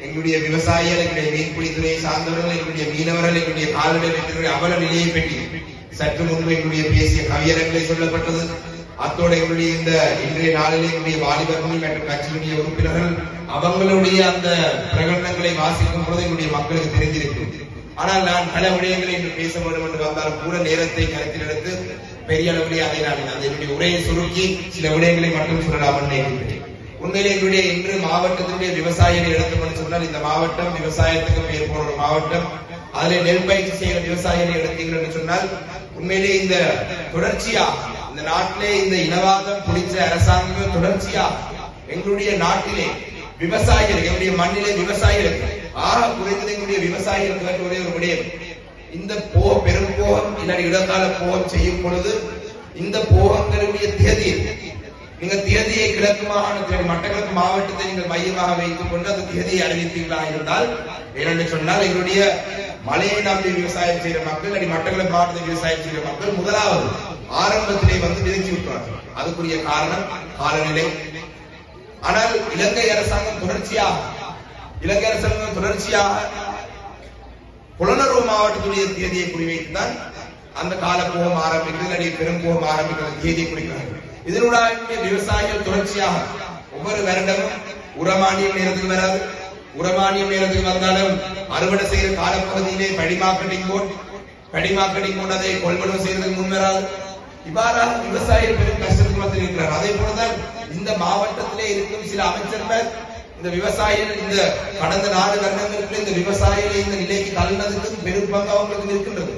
எங்களுடைய விவசாயிகள், எங்களுடைய மீன்பிடி துறையை சார்ந்தவர்கள், எங்களுடைய மீனவர்கள், எங்களுடைய கால்நடை அவல நிலையை பற்றி சற்று முன்பு எங்களுடைய பேசிய கவியரங்களை சொல்லப்பட்டது. அத்தோடு எங்களுடைய இந்த இன்றைய நாளிலே எங்களுடைய வாலிபர்கள் மற்றும் கட்சியினுடைய உறுப்பினர்கள் அவங்களுடைய அந்த பிரகடனங்களை வாசிக்கும் பொழுது எங்களுடைய மக்களுக்கு தெரிந்திருக்கும். ஆனால் நான் பல விடயங்களை இன்று பேச வேண்டும் என்று வந்தாலும் கூட நேரத்தை கருத்தில் எடுத்து பெரிய அளவிலே அதை நான் என்னுடைய உரையை சுருக்கி சில விடயங்களை மட்டும் சொல்லலாம் என்று நினைக்கிறேன். உண்மையிலே எங்களுடைய இன்று மாவட்டத்தினுடைய விவசாயிகளை எடுத்துக்கொண்டு சொன்னால் இந்த மாவட்டம் விவசாயத்துக்கு பெயர் போன ஒரு மாவட்டம். அதிலே நெல் பயிற்சி செய்கிற விவசாயிகளை எடுத்தீர்கள் என்று சொன்னால் உண்மையிலே இந்த தொடர்ச்சியா இந்த நாட்டிலே இந்த இனவாதம் பிடிச்ச அரசாங்கம் தொடர்ச்சியா எங்களுடைய நாட்டிலே விவசாயிகள், எங்களுடைய மண்ணிலே விவசாயிகள் குறைந்தது எங்களுடைய விவசாயிகளுக்கு ஒரே ஒரு விடயம், இந்த பெரும் போகம் இல்லாட்டி இடக்கால போகம் செய்யும் பொழுது இந்த போகங்களுடைய நீங்க தேதியை கிழக்கு மாகாணத்தில் மட்டக்களப்பு மாவட்டத்தை நீங்கள் மையமாக வைத்துக் கொண்டு அந்த தேதியை அறிவித்தீர்களாக இருந்தால் ஏனென்று சொன்னால் எங்களுடைய மலையை நம்பி விவசாயம் செய்கிற மக்கள் அடி மட்டக்களப்பு மாவட்டத்தில் விவசாயம் செய்கிற மக்கள் முதலாவது ஆரம்பத்திலே வந்து விதிச்சு விட்டார்கள். அதுக்குரிய காரணம் காலநிலை. ஆனால் இலங்கை அரசாங்கம் தொடர்ச்சியாக புலனர்வு மாவட்டத்துடைய தேதியை குறிவைத்துதான் அந்த காலப்போகம் ஆரம்பிக்கிறது, பெரும் போகம் ஆரம்பிக்கிறது தேதியை குறிக்கிறார்கள். இதனுடைய விவசாயிகள் தொடர்ச்சியாக ஒவ்வொரு வருடமும் உரமானியம் நேரத்துக்கு வராது. உரமானியம் நேரத்துக்கு வந்தாலும் அறுவடை செய்கிற காலப்பகுதியிலே படிமார்க்கெட்டிங் போர்டு அதை கொள்வனவு செய்வதற்கு முன் வராது. இவ்வாறாக விவசாயிகள் பெரும் கஷ்டத்துக்கு வந்து இருக்கிறார். அதே போலதான் இந்த மாவட்டத்திலே இருக்கும் சில அமைச்சர்கள் இந்த விவசாயிகள் இந்த கடந்த 4 வருடங்களுக்கு இந்த விவசாயிகளை இந்த நிலைக்கு தள்ளினதுக்கு பெரும் பங்கு அவங்களுக்கு இருக்கின்றது.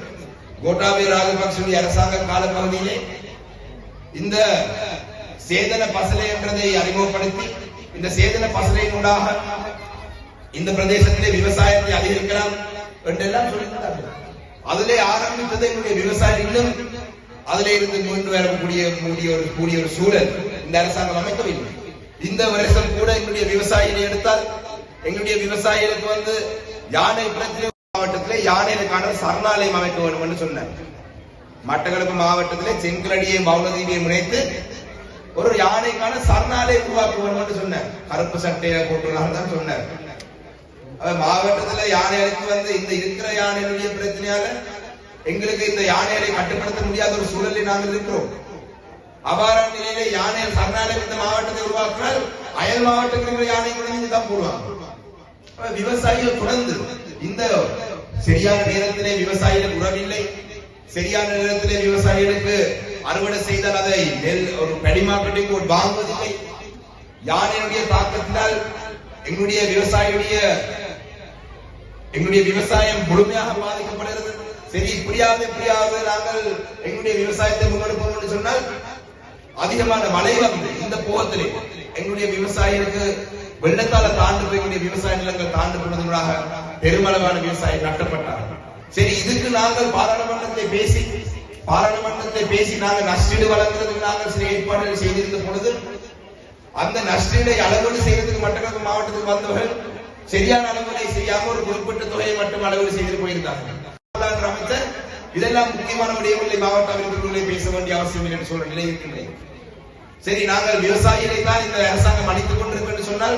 கோட்டாபய ராஜபக்சவுடைய அரசாங்க காலப்பகுதியிலே இந்த சேதன பசலை என்றதை அறிமுகப்படுத்தி இந்த சேதன பசலையினூடாக இந்த பிரதேசத்திலே விவசாயத்தை அதிகரிக்கலாம் என்றெல்லாம் சொல்லியிருந்தார்கள். அதிலே ஆரம்பித்தது என்னுடைய விவசாயிகள் இன்னும் அதிலே இருந்து கொண்டு வரக்கூடிய ஒரு சூழல் இந்த அரசாங்கம் அமைக்கவில்லை. இந்த வருஷம் கூட எங்களுடைய விவசாயிகளை எடுத்தால் எங்களுடைய விவசாயிகளுக்கு வந்து யானை பிரச்சனை மாவட்டத்திலே யானைகளுக்கான சரணாலயம் அமைக்க வேண்டும் என்று சொன்னார். மட்டக்களப்பு மாவட்டத்திலே செங்கலடியை மௌனதீவியை முனைத்து ஒரு யானைக்கான சரணாலயம் உருவாக்க வேண்டும் என்று சொன்னார். கருப்பு சட்டையை போட்டுள்ளார் தான் சொன்னார். மாவட்டத்தில் யானைகளுக்கு வந்து இந்த இருக்கிற யானைகளுடைய பிரச்சனையால எங்களுக்கு இந்த யானைகளை கட்டுப்படுத்த முடியாத ஒரு சூழலில் நாங்கள் இருக்கிறோம். அவ்வாறான நிலையில யானைகள் சரணாலயம் இந்த மாவட்டத்தை உருவாக்கினால் அயல் மாவட்டங்களில் யானை குறைந்து தான் போடுவாங்க. விவசாயிகள் தொடர்ந்து இந்த சரியான நேரத்திலே விவசாயிகள் உறவில்லை, சரியான நேரத்திலே விவசாயிகளுக்கு அறுவடை செய்தால் அதை ஒரு படிமார்க்கெட்டிங் போர்டு வாங்குவதில்லை. யானையுடைய தாக்கத்தினால் எங்களுடைய விவசாயம் முழுமையாக பாதிக்கப்படுகிறது. சரி இப்படியாவது நாங்கள் எங்களுடைய விவசாயத்தை முன்னெடுப்போம் என்று சொன்னால் அதிகமான மழை வந்து இந்த போகத்திலே எங்களுடைய விவசாயிகளுக்கு வெள்ளத்தால தாண்டு போய் எங்களுடைய விவசாய நிலங்கள் தாண்டு போனதுனால பெருமளவான விவசாயம் நட்டப்பட்டார்கள். சரி இதுக்கு நாங்கள் பாராளுமன்றத்தை பேசி நாங்கள் நஷ்டீடு வழங்குறதுக்கு நாங்கள் சில ஏற்பாடுகள் செய்திருந்த பொழுது அந்த நஷ்டீடை அளவீடு செய்வதற்கு மட்டக்களப்பு மாவட்டத்துக்கு வந்தவர்கள் சரியான அளவுகளை செய்யாமல் ஒரு குறிப்பிட்ட தொகையை மட்டும் அளவீடு செய்து போயிருந்தார்கள். அமைச்சர் இதெல்லாம் முக்கியமான விடயங்களை மாவட்ட அமைச்சர்களை பேச வேண்டிய அவசியம் இல்லை என்று சொல்ற நிலை இருக்கின்றது. சரி நாங்கள் விவசாயிகளை தான் இந்த அரசாங்கம் அளித்துக் கொண்டிருக்கும் என்று சொன்னால்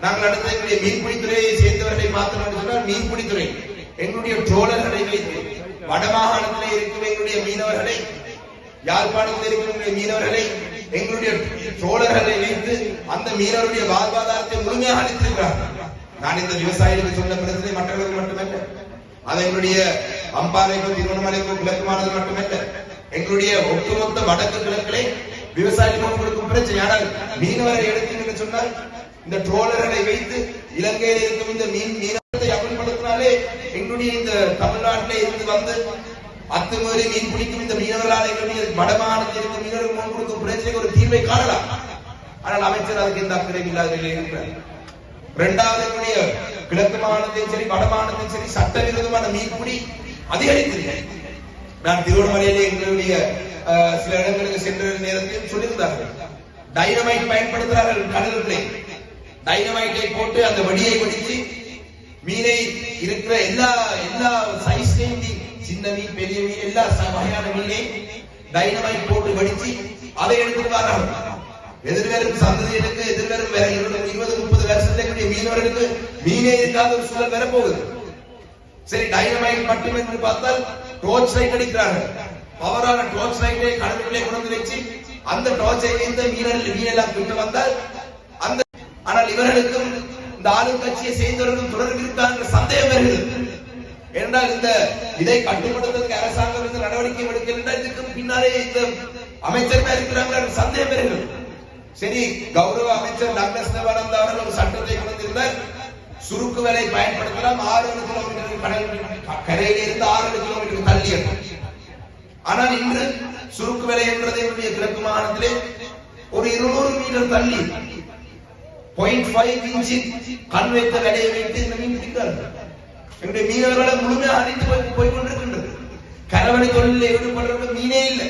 நாங்கள் அடுத்த எங்களுடைய மீன்பிடித்துறையை சேர்ந்தவர்களை பார்த்தோம் என்று சொன்னால் மீன்பிடித்துறை எங்களுடைய ட்ரோலர்களை வைத்து வடமாகாணத்தில் இருக்கும் எங்களுடைய மீனவர்களை யாழ்ப்பாணத்தில் இருக்கும் மீனவர்களை எங்களுடைய ட்ரோலர்களை வைத்து அந்த மீனவருடைய வாழ்வாதாரத்தை முழுமையாக அளித்திருக்கிறார்கள். நான் இந்த விவசாயிகளுக்கு சொன்ன பிரச்சனை மற்றவர்கள் மட்டுமல்ல, அது எங்களுடைய அம்பாறைக்கோ திருவண்ணாமலைக்கோ கிழக்கு மாநிலம் மட்டுமல்ல, எங்களுடைய ஒட்டுமொத்த வடக்கு கிழக்கிலே விவசாயிகளுக்கு கொடுக்கும் பிரச்சனை. ஆனால் மீனவரை எடுத்தீங்கன்னு சொன்னால் இந்த ட்ரோலர்களை வைத்து இலங்கையில் இருக்கும் இந்த மீனவத்தை அமல்படுத்தினாலே எங்களுடைய இந்த தமிழ்நாட்டிலே இருந்து வந்து அத்துமீறி மீன் பிடிக்கும் இந்த மீனவர்களால் எங்களுடைய வடமாநிலத்தில் இருக்கும் மீனவர்கள் கொடுக்கும் பிரச்சனைக்கு ஒரு தீர்வை காணலாம். ஆனால் அமைச்சர் அதுக்கு எந்த அக்கறை இல்லாத நிலையில் இருக்கிறார். இரண்டாவது எங்களுடைய கிழக்கு மாநிலத்தையும் சரி வடமாநிலத்தையும் சரி சட்டவிரோதமான மீன்பிடி அதிகரித்திருக்கிறது. நான் திருவண்ணாமலையிலே எங்களுடைய சில இடங்களுக்கு சென்ற நேரத்தில் சொல்லியிருந்தார்கள், டைனமைட் பயன்படுத்துகிறார்கள் கடலுக்குள்ளே. டைனமைட்டை போட்டு அந்த வடியை வெடித்து மீனை இருக்கிற எல்லா சைஸ்லையும் சின்ன மீன் பெரிய மீன் எல்லா வகையான மீனை டைனமைட் போட்டு வெடிச்சு அதை எடுத்துட்டு வரார்கள். எதிர்வரும் சந்ததிகளுக்கு எதிர்வரும் 20-30 வருஷத்துக்கு மீனவர்களுக்கு மீனே இல்லாத ஒரு சூழல் வரப்போகுது. சரி டைனமைட் மட்டும் என்று பார்த்தால் டார்ச் லைட் அடிக்கிறார்கள். பவரான டார்ச் லைட்டை கடலுக்குள்ளே கொண்டு வச்சு அந்த டார்ச்சை வைத்து மீனெல்லாம் விட்டு வந்தால் அந்த ஆனால் இவர்களுக்கும் இந்த ஆளும் கட்சியை சேர்ந்தவர்களுக்கும் தொடர்பு இருக்காங்க சந்தேகம் வருகிறது. என்றால் இந்த இதை கட்டுப்படுத்துவதற்கு அரசாங்கம் இந்த நடவடிக்கை எடுக்கின்ற இதுக்கு பின்னாலே இந்த அமைச்சர்கள் இருக்கிறாங்க சந்தேகம் வருகிறது. சரி கௌரவ அமைச்சர் டக்ளஸ் தேவானந்தா அவர்கள் ஒரு சட்டத்தை கொண்டிருந்தார், சுருக்கு வலை பயன்படுத்தலாம் 6 கிலோமீட்டர் கரையில இருந்து 6 கிலோமீட்டர் தள்ளி. ஆனால் இன்று சுருக்கு வலை என்பதை கிழக்கு மாகாணத்திலே ஒரு 200 மீட்டர் தள்ளி 0.5 இன்ச் கண் வைத்த வலையை வைத்து இந்த மீன் பிடிக்கிறார்கள். என்னுடைய மீனவர்களை முழுமையாக அழித்து போய் கொண்டிருக்கின்றது. கரவணை தொழிலில் ஈடுபடுறது மீனே இல்லை.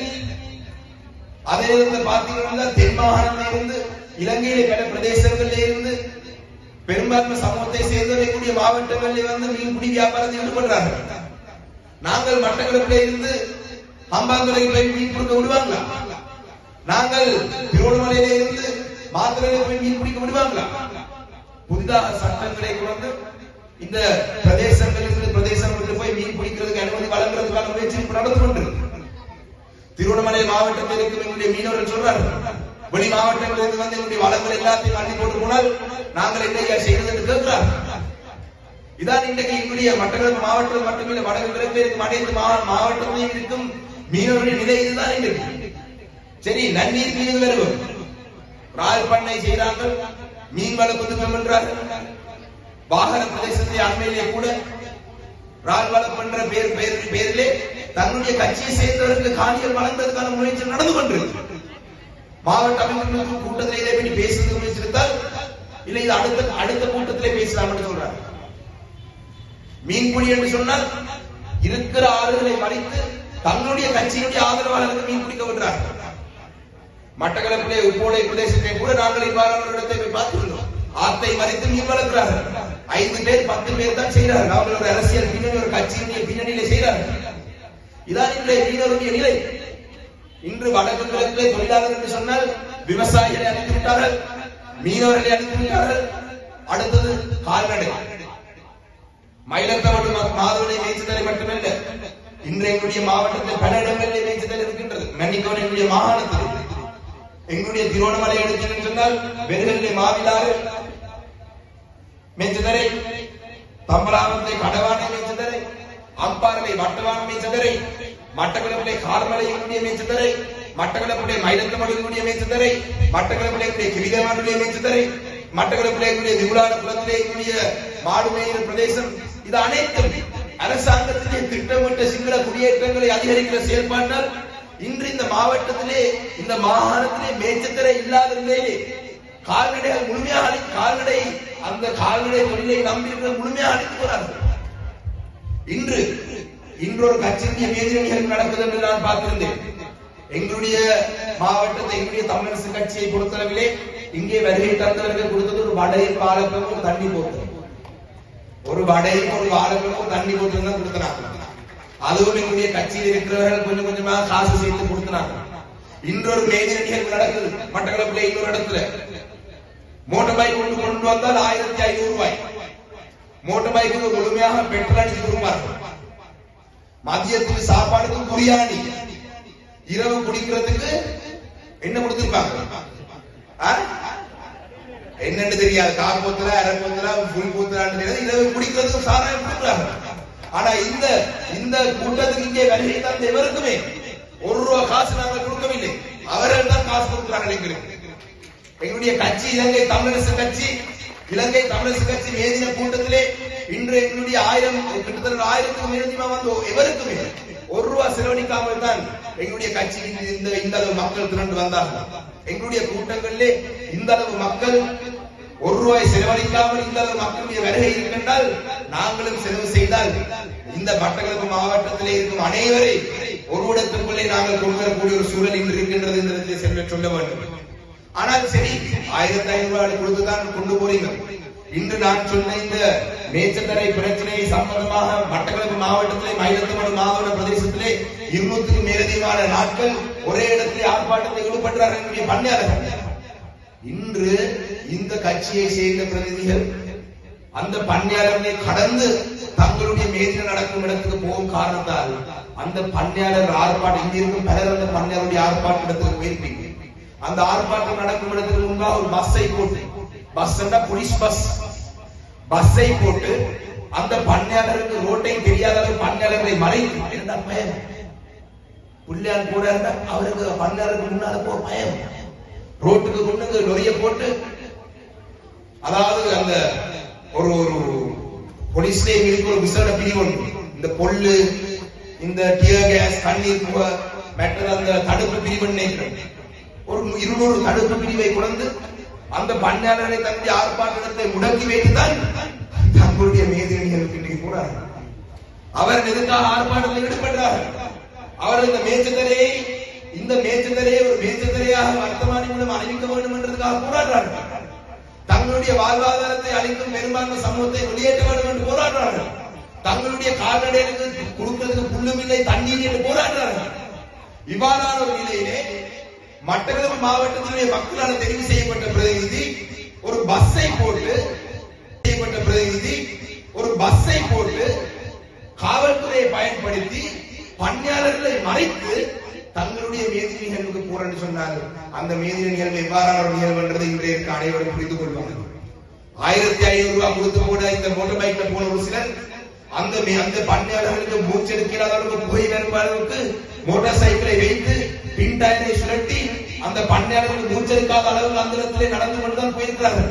அதே பார்த்தீங்கன்னா தென் மாகாணத்தில் இருந்து இலங்கையில பல பிரதேசங்களில் இருந்து பெரும்பான்மை சமூகத்தை சேர்ந்தவர்களுடைய மாவட்டங்களில் வந்து மீன்பிடி வியாபாரத்தில் ஈடுபடுறார்கள். நாங்கள் மட்டக்களப்பிலே இருந்து அம்பாந்துறைக்கு போய் மீன் பிடிக்க விடுவாங்களா? நாங்கள் திருவண்ணாமலையில இருந்து மாத்திரையில போய் மீன் பிடிக்க விடுவாங்களா? புதிதாக சட்டங்களை கொண்டு இந்த பிரதேசங்களுக்கு போய் மீன் பிடிக்கிறதுக்கு அனுமதி வழங்குறதுக்கான முயற்சி நடந்து கொண்டிருக்கு. திருவண்ணாமலை மாவட்டத்தில் இருக்கும் எங்களுடைய மீனவர்கள் சொல்றார்கள், வெளி மாவட்டங்களிலிருந்து வந்து எங்களுடைய வளங்கள் எல்லாத்தையும் அள்ளி போட்டு போனால் நாங்கள் என்ன செய்வது என்று கேட்கிறார். இதான் இன்றைக்கு எங்களுடைய மட்டக்களப்பு மாவட்டம் மட்டுமில்லை வடக்கு கிழக்கு இருக்கும் அனைத்து மாவட்டத்திலும் இருக்கும் மீனவர்களுடைய நிலை இதுதான் இன்றைக்கு. சரி நன்னீர் மீன் வருவோம் ரால் பண்ணை செய்கிறார்கள், மீன் வளர்ப்பு என்றார்கள். வாகன பிரதேசத்தை அண்மையிலே கூட ரால் வளர்ப்பு என்ற பேரிலே தன்னுடைய கட்சியை சேர்ந்தவர்களுக்கு காணிகள் வழங்குவதற்கான முயற்சி நடந்து கொண்டிருக்கிறது. மாவட்ட அமைச்சர்களுக்கு கூட்டத்தில் இதை பற்றி பேசுவது முயற்சித்தால் இல்லை இது அடுத்த கூட்டத்திலே பேசலாம் என்று சொல்றாங்க. மீன்பிடி என்று சொன்னால் இருக்கிற ஆறுகளை மறைத்து தன்னுடைய கட்சியினுடைய ஆதரவாளர்களுக்கு மீன் பிடிக்க விடுறார்கள். மட்டக்களப்பிலே உப்போடை பிரதேசத்தை கூட நாங்கள் இவ்வாறான இடத்தை போய் பார்த்துள்ளோம். ஆத்தை மறைத்து மீன் வளர்க்கிறார்கள். 5 பேர் 10 பேர் தான் செய்கிறார்கள். அவர்கள் ஒரு அரசியல் பின்னணி ஒரு கட்சியினுடைய பின்னணியிலே செய்கிறார்கள். இதான் இன்றைய மீனவருடைய நிலை. இன்று வடக்கு கிழக்கிலே தொழிலாளர் என்று சொன்னால் விவசாயிகளை அழைத்து விட்டார்கள், மீனவர்களை அழைத்து விட்டார்கள். அடுத்தது கால்நடை மயிலத்தவடு மாதவனை மேய்ச்சதலை மட்டுமல்ல, இன்றைய மாவட்டத்தில் பல இடங்களிலே மேய்ச்சதல் இருக்கின்றது. மன்னிக்கவன் எங்களுடைய மாகாணத்தில் எங்களுடைய திருவண்ணாமலை எடுத்து சொன்னால் வெறுகளிலே மாவிலாறு மேய்ச்சதரை, தம்பலாவத்தை கடவானை மேய்ச்சதரை, அம்பாறை வட்டவான மேய்ச்சதரை, மட்டக்களப்பிலே கார்மலை மேய்ச்சதரை, மட்டக்களப்பிலே மயிலத்தமடுடைய மேய்ச்சதரை, மட்டக்களப்பிலே கிரிதமானுடைய மேய்ச்சதரை, மட்டக்களப்பிலே விகுலான குளத்திலே மாடு மேய்கிற பிரதேசம், இது அனைத்தும் அரசாங்கத்திலே திட்டமிட்ட சிங்கள குடியேற்றங்களை அதிகரிக்கிற செயல்பாட்டால் இன்று இந்த மாவட்டத்திலே இந்த மாகாணத்திலே மேய்ச்சத்தரை இல்லாத நிலையிலே கால்நடைகள் முழுமையாக கால்நடை அந்த கால்நடை தொழிலை நம்பியிருக்கிற முழுமையாக அழித்து போறார்கள். இன்று ஒரு கட்சியினுடைய மேதிரணிகள் நடக்குது என்று நான் பார்த்திருந்தேன். எங்களுடைய மாவட்டத்தை எங்களுடைய தமிழரசு கட்சியை பொறுத்தளவிலே இங்கே வருகை தந்தவர்கள் கொடுத்தது ஒரு வடையும் வாழைப்பழமும் தண்ணி போட்டு ஒரு வடையும் ஒரு வாழைப்பழமும் தண்ணி போட்டு தான் கொடுத்தனாங்க. அதுவும் எங்களுடைய கட்சியில் இருக்கிறவர்கள் கொஞ்சம் கொஞ்சமா காசு சேர்த்து கொடுத்தனாங்க. இன்றொரு மேதிர நிகழ்வு நடக்குது மட்டக்களப்பிலே. இன்னொரு இடத்துல மோட்டார் பைக் கொண்டு வந்தால் 1500 ரூபாய். மோட்டார் பைக்கு முழுமையாக பெட்ரோல் அடிச்சு கொடுப்பார்கள். மதியத்துக்கு சாப்பாடுக்கு பிரியாணி, இரவு குடிக்கிறதுக்கு என்ன கொடுத்திருப்பாங்க என்னன்னு தெரியாது. காப்போத்துல அரை போத்துல புல் போத்தலான்னு தெரியாது. இரவு குடிக்கிறதுக்கு சாராயம் கொடுக்குறாங்க. ஆனா இந்த கூட்டத்துக்கு இங்கே வருகை தந்த எவருக்குமே 1 ரூபா காசு நாங்கள் கொடுக்கவில்லை. அவர்கள் தான் காசு கொடுக்கிறார்கள். எங்களுடைய கட்சி இலங்கை தமிழரசு கட்சி மேதின கூட்டத்திலே இன்று எங்களுடைய 1000 கிட்டத்தட்ட 1000க்கும் மேதிமா வந்து எவருக்குமே 1 ரூபா செலவழிக்காமல் தான் எங்களுடைய கட்சிக்கு இந்த அளவு மக்கள் திரண்டு வந்தார்கள். எங்களுடைய கூட்டங்களிலே இந்த அளவு மக்கள் 1 ரூபாய் செலவழிக்காமல் இந்த அளவு மக்களுடைய வருகை இருக்கின்றால் நாங்களும் செலவு செய்தால் இந்த மட்டக்களப்பு மாவட்டத்திலே இருக்கும் அனைவரை ஒரு இடத்துக்குள்ளே நாங்கள் கொண்டு வரக்கூடிய ஒரு சூழல் இன்று இருக்கின்றது என்று சொல்ல வேண்டும். ஆனால் சரி, 1500 ரூபாய் கொடுத்துதான் கொண்டு போறீங்க. இன்று நான் சொன்ன இந்த மேச்சத்தரை பிரச்சனை சம்பந்தமாக மட்டக்களப்பு மாவட்டத்திலே மயிலத்தமடு மாவட்ட பிரதேசத்திலே 200க்கும் மேலதிகமான நாட்கள் ஒரே இடத்திலே ஆர்ப்பாட்டத்தில் ஈடுபட்டார்கள் பண்ணையாளர்கள். இன்று இந்த கட்சியை சேர்ந்த பிரதிநிதிகள் அந்த பண்ணையாளர்களை கடந்து தங்களுடைய மேதின நடக்கும் இடத்துக்கு போகும் காரணத்தால் அந்த பண்ணையாளர் ஆர்ப்பாட்டம் இங்கே இருக்கும் பலர் அந்த பண்ணையாளருடைய ஆர்ப்பாட்ட இடத்துக்கு போயிருப்பீங்க. அந்த ஆர்ப்பாட்டம் நடக்கும் இடத்துக்கு முன்பாக ஒரு பஸ்ஸை போட்டு போலீஸ் பஸ்ஸை போட்டு அந்த பண்ணையாளருக்கு ரோட்டை தெரியாத பண்ணையாளர்களை மறைத்து என்ன பயம் புள்ளியால் கூட அவருக்கு பண்ணையாளருக்கு முன்னால போ பயம் ரோட்டுக்கு முன்னுக்கு நொறிய போட்டு, அதாவது அந்த ஒரு போலீஸ்ல எங்களுக்கு ஒரு விசாரணை பிரிவு இந்த பொல்லு இந்த டியர் கேஸ் கண்ணீர் புகை மற்ற அந்த தடுப்பு பிரிவு ஒரு 200 தடுப்பு பிரிவை கொண்டு அந்த பண்ணையாளரை தன்னுடைய ஆர்ப்பாட்டத்தை முடக்கி வைத்துதான் தங்களுடைய மேதிரணிகளுக்கு இன்றைக்கு போறார்கள். அவர் எதுக்காக ஆர்ப்பாட்டத்தில் ஈடுபடுறார்கள்? அவர் இந்த மேச்சத்தரையை ஒரு மேச்சத்தரையாக வர்த்தமானி மூலம் அழிக்க வேண்டும் என்றதுக்காக போராடுறார்கள். தங்களுடைய வாழ்வாதாரத்தை அளிக்கும் பெரும்பான்மை சமூகத்தை வெளியேற்ற வேண்டும் என்று போராடுறார்கள். தங்களுடைய கால்நடைகளுக்கு கொடுக்கிறதுக்கு புல்லுமில்லை தண்ணீர் என்று போராடுறார்கள். இவ்வாறான ஒரு நிலையிலே மட்டக்களப்பு மாவட்டத்தினுடைய மக்களால் தெரிவு செய்யப்பட்ட பிரதிநிதி ஒரு பஸ்ஸை போட்டு காவல்துறையை பயன்படுத்தி பண்ணையாளர்களை மறைத்து தங்களுடைய மேதின நிகழ்வுக்கு போறேன்னு சொன்னார்கள். அந்த மேதின நிகழ்வு எவ்வாறான ஒரு நிகழ்வு என்றதை இன்றைய அனைவரும் புரிந்து கொள்வாங்க. 1500 ரூபாய் கொடுத்து போன இந்த மோட்டார் பைக்ல போன ஒரு சிலர் அந்த பண்ணையாளர்களுக்கு மூச்செடுக்கிற அளவுக்கு புகை வரும் அளவுக்கு மோட்டார் சைக்கிளை வைத்து பின் டயரை சுழட்டி அந்த பண்ணையாளர்களுக்கு மூச்செடுக்காத அளவுக்கு அந்த இடத்திலே நடந்து கொண்டுதான் போயிருக்கிறார்கள்.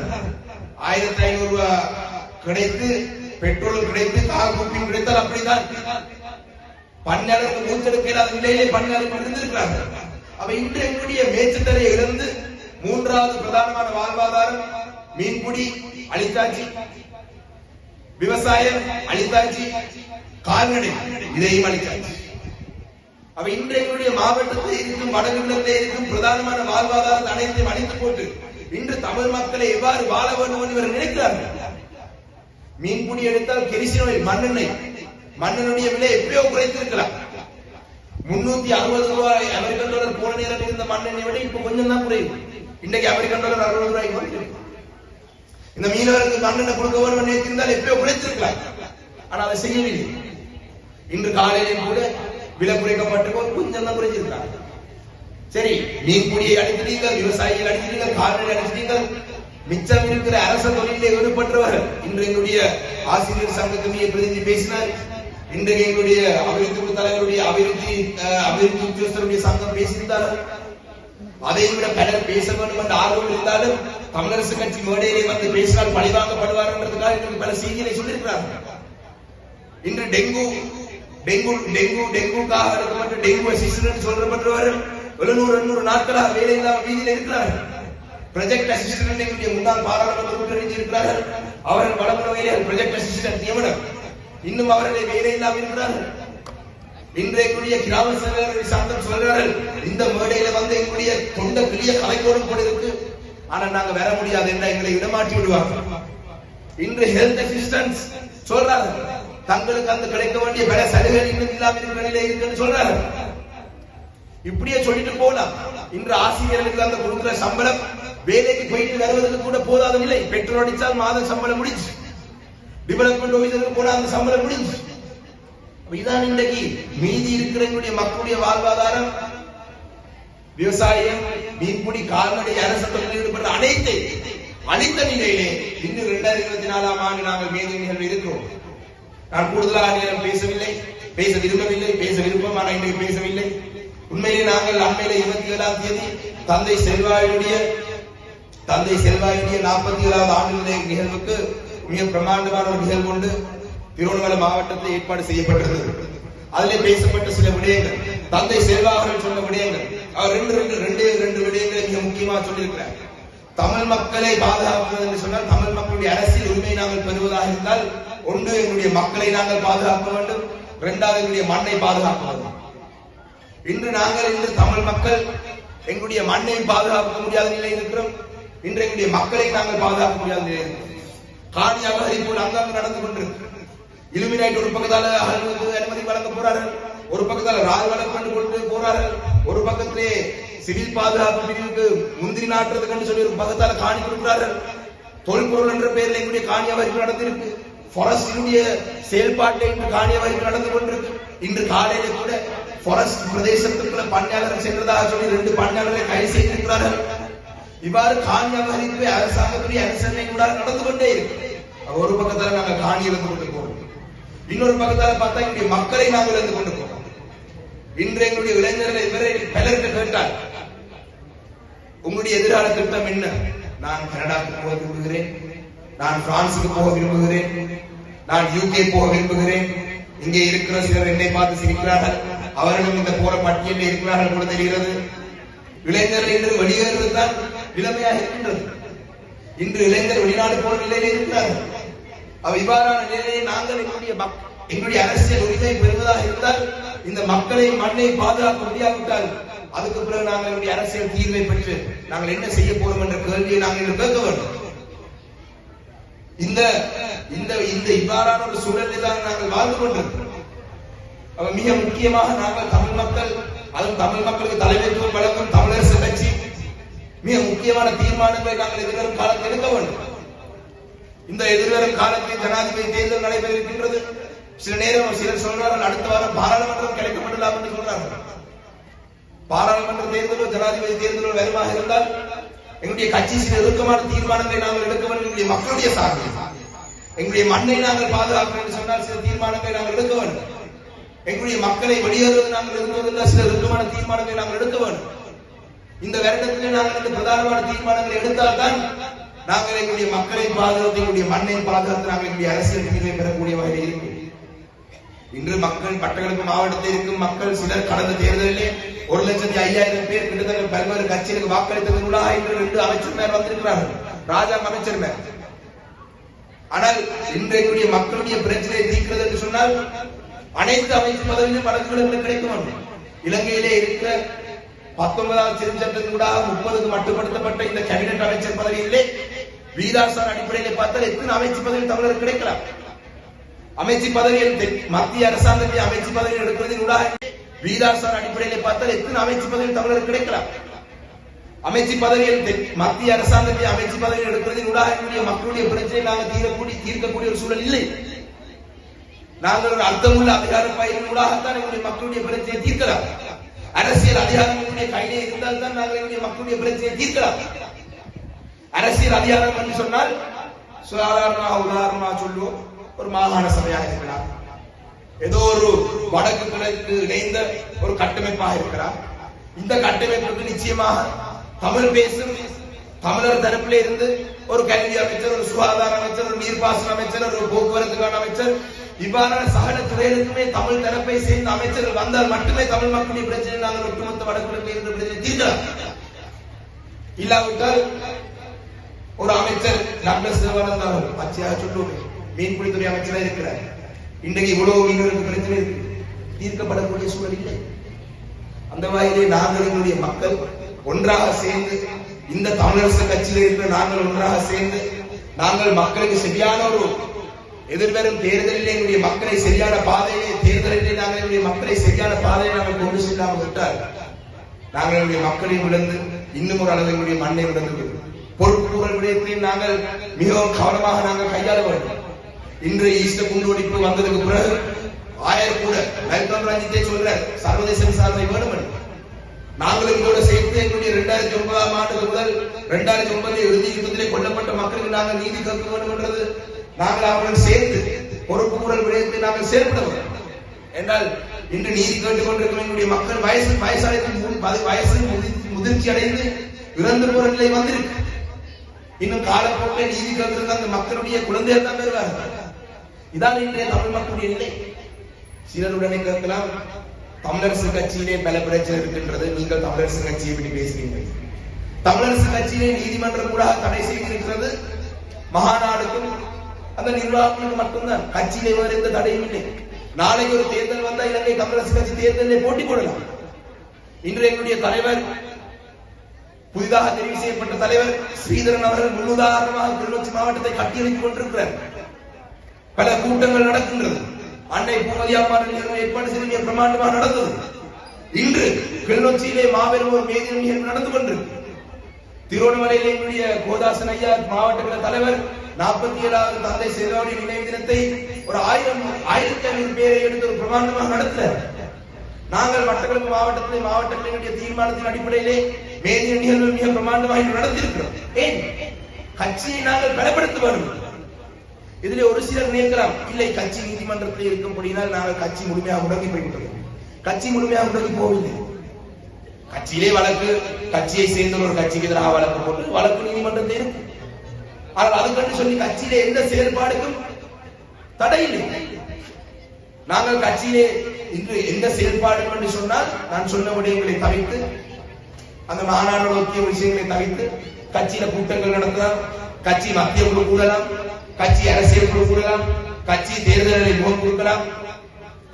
1500 ரூபாய் கிடைத்து பெட்ரோல் கிடைத்து காகுப்பின் கிடைத்தால் அப்படிதான் பண்ணையாளருக்கு மூச்செடுக்காத நிலையிலே பண்ணையாளர்கள் இருந்திருக்கிறார்கள். அவை இன்று எங்களுடைய மேச்சத்தரையை இழந்து 3வது பிரதானமான வாழ்வாதாரம் மீன்பிடி அழித்தாச்சு, விவசாயம் அழித்தாச்சு, கால்நடை இதையும் அழித்தாச்சு. அவை இன்று எங்களுடைய மாவட்டத்தில் இருக்கும் வடகிழக்கிலே இருக்கும் பிரதானமான வாழ்வாதாரத்தை அனைத்தையும் அழித்து போட்டு இன்று தமிழ் மக்களை எவ்வாறு வாழ வேண்டும் என்று இவர் நினைக்கிறார்கள். மீன்பிடி எடுத்தால் கெரிசின் மண்ணெண்ணுடைய விலை எப்பயோ குறைத்திருக்கலாம். 360 ரூபாய் அமெரிக்கன் டாலர் போன நேரம் இருந்த மண்ணெண்ணெய் விட இப்ப கொஞ்சம் தான் குறையும். இன்றைக்கு அமெரிக்கன் டாலர் 60 ரூபாய்க்கு இந்த மீனவருக்கு மண்ணெண்ணெய் கொடுக்க வேண்டும் நினைத்திருந்தால் எப்பயோ குறைத்திருக்கலாம். ஆனால் அதை செய்யவில்லை. இன்று காலையிலே கூட விலை குறைக்கப்பட்டு கொஞ்சம் தான் குறைச்சிருக்காங்க. சரி, மீன்பிடியை அடிக்கிறீர்கள், விவசாயிகள் அடிக்கிறீர்கள், கால்நடை அடிக்கிறீர்கள், மிச்சம் இருக்கிற அரச தொழிலே ஈடுபட்டவர்கள். இன்று எங்களுடைய ஆசிரியர் சங்கத்துடைய பிரதிநிதி பேசினார். இன்றைக்கு எங்களுடைய அபிவிருத்தி தலைவருடைய அபிவிருத்தி உத்தியோகஸ்தருடைய சங்கம் பேசியிருந்தார்கள். அதை விட பலர் பேச வேண்டும் என்ற ஆர்வம் இருந்தாலும் தமிழரசு கட்சி மேடையிலே வந்து பேசினால் பழிவாங்கப்படுவார் என்பதற்காக பல செய்திகளை சொல்லியிருக்கிறார்கள். இன்று டெங்குக்காக எடுக்கப்பட்ட டெங்கு அசிஸ்டன்ட் சொல்லப்பட்டவர்கள் 700 நாட்களாக வேலை இல்லாமல் வீதியில் இருக்கிறார்கள். ப்ராஜெக்ட் அசிஸ்டன்ட் எங்களுடைய முன்னாள் பாராளுமன்ற உறுப்பினர் இருக்கிறார்கள். அவர்கள் வழங்குவதில் ப்ராஜெக்ட் அசிஸ்டன்ட் நியமனம் இன்னும் அவர்களை வேலை இல்லாமல் இருக்கிறார்கள். இன்றைக்குரிய கிராம சேவகர்கள் சார்ந்தம் சொல்கிறார்கள், இந்த மேடையில வந்து எங்களுடைய தொண்டை பெரிய கலைக்கோடும் கூட இருக்கு, ஆனா நாங்க வர முடியாது என்ற எங்களை இடமாற்றி விடுவாங்க. இன்று ஹெல்த் அசிஸ்டன்ஸ் சொல்றார்கள், தங்களுக்கு அந்த கிடைக்க வேண்டிய பல சலுகை இன்னும் இல்லாமல் நிலையில இருக்குன்னு சொல்றார்கள். இப்படியே சொல்லிட்டு போலாம். இன்று ஆசிரியர்களுக்கு அந்த கொடுக்கிற சம்பளம் வேலைக்கு போயிட்டு வருவதற்கு கூட போதாத நிலை. பெட்ரோல் அடிச்சால் மாதம் சம்பளம் முடிஞ்சு, டெவலப்மெண்ட் ஆபீஸருக்கு போனா அந்த சம்பளம் முடிஞ்சு. இதான் இன்றைக்கு மீதி இருக்கிற எங்களுடைய மக்களுடைய வாழ்வாதாரம். விவசாயம், மீன்பிடி, கால்நடை, அரசு தொழில் ஈடுபட்ட அனைத்த நிலையிலே இன்னும் 2024ஆம் ஆண்டு நாங்கள் மேதை நிகழ்வு இருக்கிறோம். நான் கூடுதலாக நேரம் பேசவில்லை, பேச விரும்பவில்லை, பேச விருப்பம், ஆனால் இன்றைக்கு பேசவில்லை. உண்மையிலே நாங்கள் அண்மையில 27ஆம் தேதி தந்தை செல்வாயுடைய 47வது ஆண்டு நிகழ்வுக்கு மிக பிரமாண்டமான ஒரு நிகழ்வு கொண்டு திருவண்ணாமலை மாவட்டத்தில் ஏற்பாடு செய்யப்பட்டிருந்தது. அதிலே பேசப்பட்ட சில விடயங்கள், தந்தை செல்வா அவர்கள் சொன்ன விடயங்கள், அவர் ரெண்டு விடயங்களை மிக முக்கியமாக சொல்லியிருக்கிறார். தமிழ் மக்களை பாதுகாப்பது என்று சொன்னால், தமிழ் மக்களுடைய அரசியல் உரிமை நாங்கள் பெறுவதாக இருந்தால், ஒன்று எங்களுடைய மக்களை நாங்கள் பாதுகாக்க வேண்டும், இரண்டாவது எங்களுடைய மண்ணை பாதுகாக்க வேண்டும். இன்று தமிழ் மக்கள் எங்களுடைய மண்ணை பாதுகாக்க முடியாத நிலையில் இருக்கிறோம். இன்று எங்களுடைய மக்களை நாங்கள் பாதுகாக்க முடியாத நிலையில் இருக்கிறோம். காணி அபகரிப்பு அங்கங்கு நடந்து கொண்டிருக்கு. இலுமினாய்ட் ஒரு பக்கத்தால அனுமதி வழங்க போறார்கள், ஒரு பக்கத்தால ராஜ் கொண்டு கொண்டு போறார்கள், ஒரு பக்கத்திலே சிவில் பாதுகாப்பு பிரிவுக்கு முந்திரி நாட்டுறதுக்கு சொல்லி ஒரு பக்கத்தால காணி கொடுக்கிறார்கள். தொல்பொருள் என்ற பெயரில் எங்களுடைய காணி அபகரிப்பு நடந்திருக்கு. ஃபாரஸ்டினுடைய செயல்பாட்டை இன்று காணி அபகரிப்பு நடந்து கொண்டிருக்கு. இன்று காலையில கூட ஃபாரஸ்ட் பிரதேசத்துக்குள்ள பணியாளர் சென்றதாக சொல்லி 2 பணியாளர்களை கைது செய்திருக்கிறார்கள். இவ்வாறு காணி அபகரிப்பு அரசாங்கத்துடைய அனுசரணை கூட நடந்து கொண்டே இருக்கு. ஒரு பக்கத்தால நாங்கள் காணி இழந்து கொண்டு போறோம், இன்னொரு பக்கத்தால பார்த்தா எங்களுடைய மக்களை நாங்கள் இழந்து கொண்டு போறோம். இன்று எங்களுடைய இளைஞர்களை பலர்கிட்ட கேட்டால், உங்களுடைய எதிர்கால திட்டம் என்ன? நான் கனடாவுக்கு போக விரும்புகிறேன், நான் பிரான்சுக்கு போக விரும்புகிறேன், நான் யூகே போக விரும்புகிறேன். இங்கே இருக்கிற சிலர் என்னை பார்த்து சிரிக்கிறார்கள், அவர்களும் இந்த போற பட்டியலில் இருக்கிறார்கள் கூட தெரிகிறது. இளைஞர்கள் இன்று வெளியேறுவதுதான் நிலைமையாக இருக்கின்றது. இன்று இளைஞர் வெளிநாடு போற நிலையில இருக்கிறார்கள். இவ்வாறான நிலையை நாங்கள் எங்களுடைய அரசியல் உரிமை பெறுவதாக இருந்தால், இந்த மக்களை மண்ணை பாதுகாக்க முடியாவிட்டால், அதுக்கு பிறகு நாங்கள் எங்களுடைய அரசியல் தீர்வை பெற்று நாங்கள் என்ன செய்ய போறோம் என்ற கேள்வியை நாங்கள் கேட்க வேண்டும். இந்த இவ்வாறான ஒரு சூழலில் தான் நாங்கள் வாழ்ந்து கொண்டிருக்கிறோம். மிக முக்கியமாக நாங்கள் தமிழ் மக்கள், அதுவும் தமிழ் மக்களுக்கு தலைமைத்துவம் வழங்கும் தமிழரசு கட்சி மிக முக்கியமான தீர்மானங்களை நாங்கள் எதிர்வரும் காலத்தில் எடுக்க வேண்டும். இந்த எதிர்வரும் காலத்தில் ஜனாதிபதி தேர்தல் நடைபெற இருக்கின்றது. சில நேரம் சிலர் சொல்றார்கள், அடுத்த வாரம் பாராளுமன்றம் கிடைக்கப்படலாம் என்று சொல்றார்கள். பாராளுமன்ற தேர்தலோ ஜனாதிபதி தேர்தலோ வருமாக இருந்தால் எங்களுடைய கட்சி சில இறுக்கமான தீர்மானங்களை நாங்கள் எடுக்க வேண்டும். எங்களுடைய மக்களுடைய சார்பில் எங்களுடைய மண்ணை நாங்கள் பாதுகாக்க வேண்டும் சொன்னால் சில தீர்மானங்களை நாங்கள் எடுக்க வேண்டும். எங்களுடைய மக்களை வெளியேறுவது நாங்கள் எடுப்பதில் சில இறுக்கமான தீர்மானங்களை நாங்கள் எடுக்க வேண்டும். இந்த வருடத்திலே நாங்கள் இந்த பிரதானமான தீர்மானங்களை எடுத்தால்தான் நாங்கள் எங்களுடைய மக்களை பாதுகாத்து, எங்களுடைய மண்ணை பாதுகாத்து நாங்கள் எங்களுடைய அரசியல் தீர்வை பெறக்கூடிய வகையில் இருக்கும். இன்று மக்கள் மட்டக்களப்பு மாவட்டத்தில் இருக்கும் மக்கள் சிலர் கடந்த தேர்தலிலே 1,05,000 பேர் கிட்டத்தட்ட பல்வேறு கட்சிகளுக்கு வாக்களித்ததற்குள்ளாக இன்று 2 அமைச்சர் வந்திருக்கிறார்கள், ராஜாங்க அமைச்சர். ஆனால் இன்றைய மக்களுடைய பிரச்சனையை தீர்க்கிறது என்று சொன்னால் அனைத்து அமைச்சு பதவியிலும் வழக்குகளுக்கு கிடைக்க வேண்டும். இலங்கையிலே இருக்கிற 19வது திருச்சட்டத்தின் கூட 30க்கு மட்டுப்படுத்தப்பட்ட இந்த கேபினட் அமைச்சர் பதவியிலே வீதாசார் அடிப்படையில் பார்த்தால் எத்தனை அமைச்சு பதவி தமிழர் கிடைக்கலாம். அமைச்சு பதவியில் மத்திய அரசாங்கத்தை அமைச்சு பதவியில் எடுப்பதில் கூட வீதாசார் அடிப்படையில் பார்த்தால் எத்தனை அமைச்சு பதவி தமிழர் கிடைக்கலாம். அமைச்சு பதவியில் மத்திய அரசாங்கத்தை அமைச்சு பதவியில் எடுப்பதில் கூட மக்களுடைய பிரச்சனை நாங்கள் தீர்க்கக்கூடிய ஒரு சூழல் இல்லை. நாங்கள் ஒரு அர்த்தமுள்ள அதிகார பயிரின் ஊடாகத்தான் எங்களுடைய மக்களுடைய பிரச்சனையை தீர்க்கலாம். அரசியல் அதிகாரங்களுடைய கையிலே இருந்தால் தான் நாங்கள் எங்களுடைய மக்களுடைய பிரச்சனையை தீர்க்கலாம். அரசியல் அதிகாரம் என்று சொன்னால் உதாரணமாக சொல்லுவோம், ஒரு மாகாண சபையாக இருக்கலாம், ஏதோ ஒரு வடக்கு கிழக்கு இணைந்த ஒரு கட்டமைப்பாக இருக்கிறார். இந்த கட்டமைப்புக்கு நிச்சயமாக தமிழ் பேசும் தமிழர் தரப்பிலே இருந்து ஒரு கல்வி அமைச்சர், ஒரு சுகாதார அமைச்சர், ஒரு நீர்ப்பாசன அமைச்சர், ஒரு போக்குவரத்துக்கான அமைச்சர், இவ்வாறான சகல துறைகளுக்குமே தமிழ் தரப்பை சேர்ந்த அமைச்சர்கள் வந்தால் மட்டுமே தமிழ் மக்களுடைய பிரச்சனை நாங்கள் ஒட்டுமொத்த வடகிழக்கில் இருந்த பிரச்சனை தீர்க்கலாம். இல்லாவிட்டால் ஒரு அமைச்சர் டாக்டர் சிவகானந்தா அவர்கள் பச்சையாக சொல்லுவோம், மீன்பிடித்துறை அமைச்சராக இருக்கிறார். இன்றைக்கு இவ்வளவு மீனவர்களுக்கு பிரச்சனை தீர்க்கப்படக்கூடிய சூழல் இல்லை. அந்த வகையிலே நாங்கள் எங்களுடைய மக்கள் ஒன்றாக சேர்ந்து, இந்த தமிழரசு கட்சியில் இருக்கிற நாங்கள் ஒன்றாக சேர்ந்து, நாங்கள் மக்களுக்கு சரியான ஒரு எதிர்வரும் தேர்தலில் எங்களுடைய மக்களை சரியான பாதையிலே தேர்தலிலே நாங்கள் எங்களுடைய மக்களை சரியான பாதையை நாங்கள் கொண்டு செல்லாமல் விட்டால் நாங்கள் எங்களுடைய மக்களை விழுந்து இன்னும் ஒரு அளவு எங்களுடைய மண்ணை விழுந்து பொறுப்புகள் விடயத்தையும் நாங்கள் மிகவும் கவனமாக நாங்கள் கையாள வேண்டும். இன்று ஈஸ்டர் குண்டுவெடிப்பு வந்ததுக்கு பிறகு ஆயர் கூட வெல்கம் ரஞ்சித்தை சொல்றார், சர்வதேச விசாரணை வேணும் என்று. நாங்களும் இதோட சேர்த்து எங்களுடைய 2009ஆம் ஆண்டு முதல் 2009 இறுதி யுத்தத்திலே கொல்லப்பட்ட மக்களுக்கு நாங்கள் நீதி கேட்க வேண்டும் என்றது நாங்கள் அவர்கள் சேர்த்து பொறுப்பு கூறல் விடயத்தை நாங்கள் செயல்பட வேண்டும் என்றால் இன்று நீதி கேட்டுக் கொண்டிருக்கிற எங்களுடைய மக்கள் வயசு முதிர்ச்சி அடைந்து இறந்து போற நிலை வந்திருக்கு. இன்னும் காலப்போக்கில் நீதி கேட்டிருந்த அந்த மக்களுடைய குழந்தைகள் தான் பெறுவார்கள். இதான் இன்றைய தமிழ் மக்களுடைய நிலை. சிலருடனே கேட்கலாம், தமிழரசு கட்சியிலே பல பிரச்சனை இருக்கின்றது, நீங்கள் தமிழரசு கட்சியை பற்றி பேசுகிறீர்கள். தமிழரசு கட்சியிலே நீதிமன்றம் கூட தடை செய்திருக்கிறது. மகாநாடுக்கும் அந்த நிர்வாகங்களுக்கு மட்டும்தான், கட்சியிலே வேறு எந்த தடையும் இல்லை. நாளைக்கு ஒரு தேர்தல் வந்தா இலங்கை தமிழரசு கட்சி தேர்தலில் போட்டி போடலாம். இன்று எங்களுடைய தலைவர், புதிதாக தெரிவு செய்யப்பட்ட தலைவர் ஸ்ரீதரன் அவர்கள் முன்னுதாரணமாக கிளிநொச்சி மாவட்டத்தை கட்டியெழுப்பிக் கொண்டிருக்கிறார். பல கூட்டங்கள் நடக்கின்றது. அன்னை பூமதி அம்மாள் ஏற்பாடு செய்ய பிரமாண்டமாக நடந்தது. இன்று கிளிநொச்சியிலே மாபெரும் ஒரு மேதின நிகழ்வு நடந்து கொண்டிருக்கு. திருவண்ணாமலையில் எங்களுடைய கோதாசன் ஐயா மாவட்ட தலைவர் 47வது தந்தை சேவாடி நினைவு தினத்தை ஒரு 1500 பேரை எடுத்து ஒரு பிரமாண்டமாக நடத்தினார். நாங்கள் மட்டக்களப்பு மாவட்டத்தினுடைய தீர்மானத்தின் அடிப்படையிலே மேதின நிகழ்வு மிக பிரமாண்டமாக நடத்தியிருக்கிறோம். ஏன் கட்சியை நாங்கள் பலப்படுத்த வேண்டும். இதிலே ஒரு சிலர் நினைக்கலாம், இல்லை கட்சி நீதிமன்றத்தில் இருக்கும்படினால் நாங்கள் கட்சி முழுமையாக முடங்கி போய்விட்டோம். கட்சி முழுமையாக முடங்கி போகவில்லை. கட்சியிலே வழக்கு, கட்சியை சேர்ந்த ஒரு கட்சிக்கு எதிராக வழக்கு போட்டு வழக்கு நீதிமன்றத்தில் இருக்கும். ஆனால் அதுக்கென்று சொல்லி கட்சியிலே எந்த செயல்பாடுக்கும் தடை இல்லை. நாங்கள் கட்சியிலே இன்று எந்த செயல்பாடு என்று சொன்னால், நான் சொன்ன விடயங்களை தவிர்த்து, அந்த மாநாடு நோக்கிய விஷயங்களை தவிர்த்து கட்சியில கூட்டங்கள் நடத்தலாம், கட்சி மத்திய குழு கூடலாம், கட்சி அரசியல் குழு கூடலாம், கட்சி தேர்தல்களை முகம் கொடுக்கலாம்,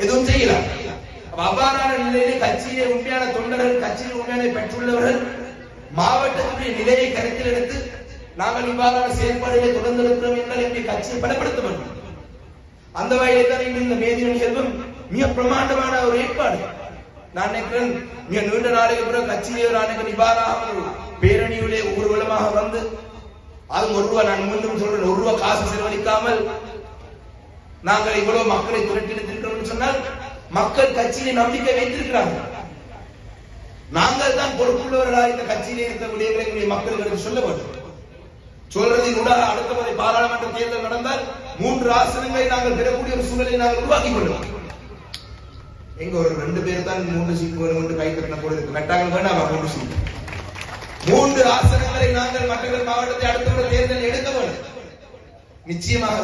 எதுவும் செய்யலாம். அவ்வாறான நிலையிலே கட்சியிலே உண்மையான தொண்டர்கள், கட்சியில் உண்மையான பெற்றுள்ளவர்கள் மாவட்டத்துடைய நிலையை கருத்தில் எடுத்து நாங்கள் இவ்வாறான செயல்பாடுகளை தொடர்ந்து இருக்கிறோம் என்றால் என்னுடைய கட்சியை பலப்படுத்த வேண்டும். அந்த வகையில் தான் இந்த மேதின நிகழ்வும் மிக பிரமாண்டமான ஒரு ஏற்பாடு. நான் நினைக்கிறேன், மிக நீண்ட நாளைக்கு பிறகு கட்சியிலே ஒரு அன்னைக்கு நிவாரண பேரணியிலே ஊர்வலமாக வந்து, அது ₹1, நான் மீண்டும் சொல்றேன், ₹1 காசு செலவழிக்காமல் நாங்கள் இவ்வளவு மக்களை திரட்டியிருக்கிறோம் சொன்னால் மக்கள் கட்சியிலே நம்பிக்கை வைத்திருக்கிறார்கள். நாங்கள் தான் பொறுப்புள்ளவர்களாக இந்த கட்சியிலே இருக்க விடயங்களை மக்களுக்கு சொல்ல வேண்டும். சொல்றதின் கூட அடுத்த முறை பாராளுமன்ற தேர்தல் நடந்தால் 3 ஆசனங்களை நாங்கள் பெறக்கூடிய ஒரு சூழலை நாங்கள் உருவாக்கிக் கொள்வோம். எங்க ஒரு 2 பேர் தான் 3 சீட் வேணும் என்று கை தட்டின போல இருக்கு. கட்டாங்கள் வேண்டாம் 3 சீட். 3 ஆசனங்களை நாங்கள் மட்டக்களப்பு மாவட்டத்தை அடுத்த முறை தேர்தல் எடுக்க வேண்டும். நிச்சயமாக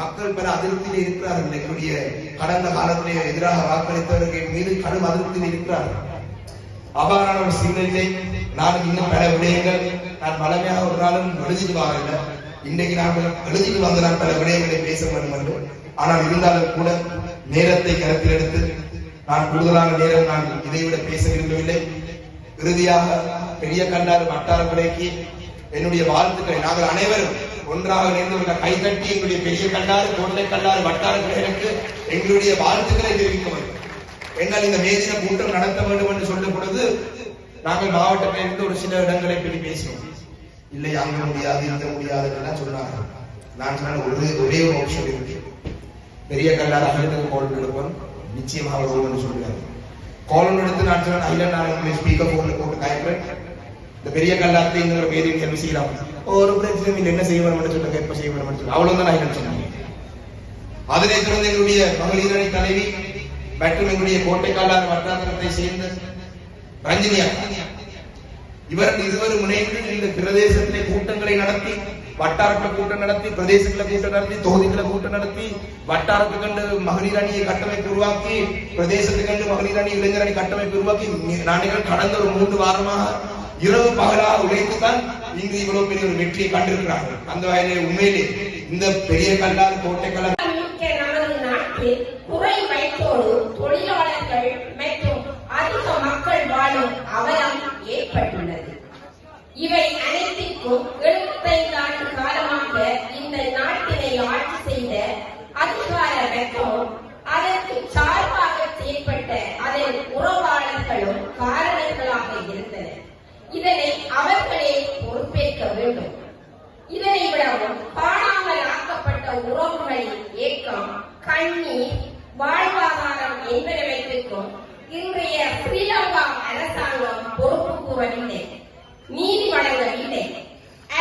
மக்கள் பல அதிருப்தியில் இருக்கிறார்கள். எங்களுடைய கடந்த காலத்திலே எதிராக வாக்களித்தவர்கள் மீது கடும் அதிருப்தியில் இருக்கிறார்கள். அவ்வாறான ஒரு சூழ்நிலை நான் இன்னும் பல விடயங்கள் நான் பலமையாக ஒரு நாளும் எழுதிட்டு வாங்கல. இன்றைக்கு நாங்கள் எழுதிட்டு வந்து நான் பல விடயங்களை பேச வேண்டும் என்று, ஆனால் இருந்தாலும் கூட நேரத்தை கருத்தில் எடுத்து நான் கூடுதலான நேரம் நான் இதைவிட பேச விரும்பவில்லை. இறுதியாக பெரிய கண்டாறு வட்டார கிளைக்கு என்னுடைய வாழ்த்துக்களை நாங்கள் அனைவரும் ஒன்றாக இணைந்து கைதட்டி எங்களுடைய பெரிய கண்டாறு, கோட்டை கண்டாறு, வட்டார கிளைகளுக்கு எங்களுடைய வாழ்த்துக்களை தெரிவிக்க வேண்டும். என்னால் இந்த மேதின கூட்டம் நடத்த வேண்டும் என்று சொல்லும் பொழுது நாங்கள் மாவட்டத்தில் இருந்து ஒரு சில இடங்களை பற்றி பேசினோம். இல்லை அங்க முடியாது, இந்த முடியாது சொன்னாங்க. நான் சொன்ன ஒரே ஒரு ஆப்ஷன் இருக்கு. பெரிய கல்லாறு அகிலத்துக்கு கால் எடுப்போம், நிச்சயமாக வருவோம்னு சொல்லுவாங்க. கால் எடுத்து நான் சொன்ன அகில நான் ஸ்பீக்கர் போன்ல போட்டு காய்ப்பேன். இந்த பெரிய கல்லாத்தை இந்த ஒரு மேதின கேள்வி செய்யலாம், ஒரு பிரச்சனை இல்லை, என்ன செய்ய வேண்டும் சொல்லுங்க, எப்ப செய்ய வேண்டும் சொல்லுங்க, அவ்வளவுதான் நான் சொன்னாங்க. அதனை தொடர்ந்து எங்களுடைய மகளிர் அணி தலைவி மற்றும் எங்களுடைய கோட்டைக்காலாறு வட்டாரத்தை சேர்ந்த ரஞ்சினியா, இவர்கள் இருவரும் இணைந்து இந்த பிரதேசத்திலே கூட்டங்களை நடத்தி வட்டாரத்துல கூட்டம் நடத்தி, பிரதேசத்துல கூட்டம் நடத்தி, தொகுதிகளை கூட்டம் நடத்தி, வட்டாரத்துக்கண்டு மகளிர் அணியை கட்டமைப்பு உருவாக்கி, பிரதேசத்துக்கண்டு மகளிர் அணி இளைஞர் அணி கட்டமைப்பு உருவாக்கி நாங்கள் கடந்த ஒரு 3 வாரமாக இரவு பகலாக உழைத்துத்தான் இங்கு இவ்வளவு பெரிய ஒரு வெற்றியை கண்டிருக்கிறார்கள். அந்த வகையிலே உண்மையிலே இந்த பெரிய கல்லால் கோட்டை கல்லால் நமது நாட்டில் குறை வைத்தோடு தொழிலாளர்கள் மற்றும் அதிக மக்கள் வாழும் அவலம் ஏற்பட்டுள்ளது. இவை அனைத்திற்கும் 75 ஆண்டு காலமாக இந்த நாட்டினை ஆட்சி செய்த அதிகார வர்க்கமும் அதற்கு சார்பாக செயல்பட்ட அதன் உறவாளர்களும் காரணங்களாக இருந்தனர். இதனை அவர்களே பொறுப்பேற்க வேண்டும். இதனை விடவும் காணாமல் ஆக்கப்பட்ட உறவுகளின் ஏக்கம், கண்ணீர், வாழ்வாதாரம் என்பனவற்றிற்கும் இன்றைய ஸ்ரீலங்கா அரசாங்கம் பொறுப்பு கூறவில்லை, நீதி வழங்கவில்லை.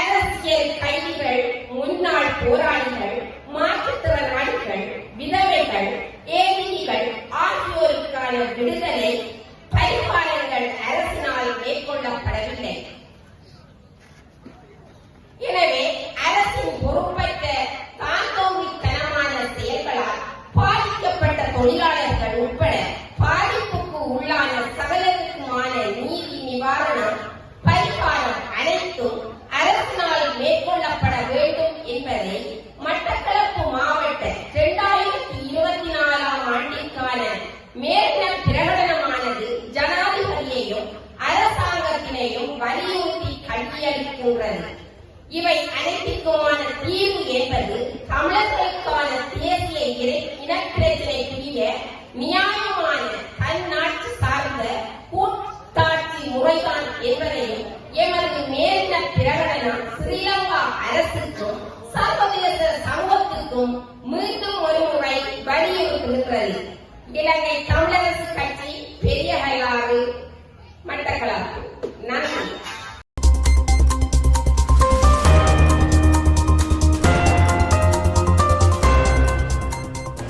அரசியல் கைதிகள், முன்னாள் போராளிகள், மாற்றுத்திறனாளிகள், விதவைகள், ஏவிகள் ஆகியோருக்கான விடுதலை பரிமாற்றங்கள் அரசினால் மேற்கொள்ளப்படவில்லை. எனவே அரசின் பொறுப்பற்ற தாந்தோங்கித்தனமான செயல்களால் பாதிக்கப்பட்ட தொழிலாளர்கள் உட்பட பாதிப்புக்கு உள்ளான சகலருக்குமான நீதி நிவாரணம், பரிகாரம் அனைத்தும் அரசினால் மேற்கொள்ளப்பட வேண்டும் என்பதை மட்டக்களப்பு மாவட்ட 2024 ஆண்டிற்கான மேற்ன பிரகடனமானது ஜனாதிபதியையும் அரசாங்கத்தினையும் வலியுறுத்தி கையளிக்கின்றது. இவை அனைத்திற்குமான தீர்வு என்பது தமிழர்களுக்கான தேசிய இனப்பிரச்சினைக்குரிய நியாயமான தன்னாட்சி சார்ந்த கூட்டாட்சி முறைதான் என்பதையும் எமது மேலின பிரகடனம் ஸ்ரீலங்கா அரசுக்கும் சர்வதேச சமூகத்திற்கும் மீண்டும் ஒரு முறை வலியுறுத்துகிறது. இலங்கை தமிழரசு கட்சி, பெரிய மட்டக்களப்பு.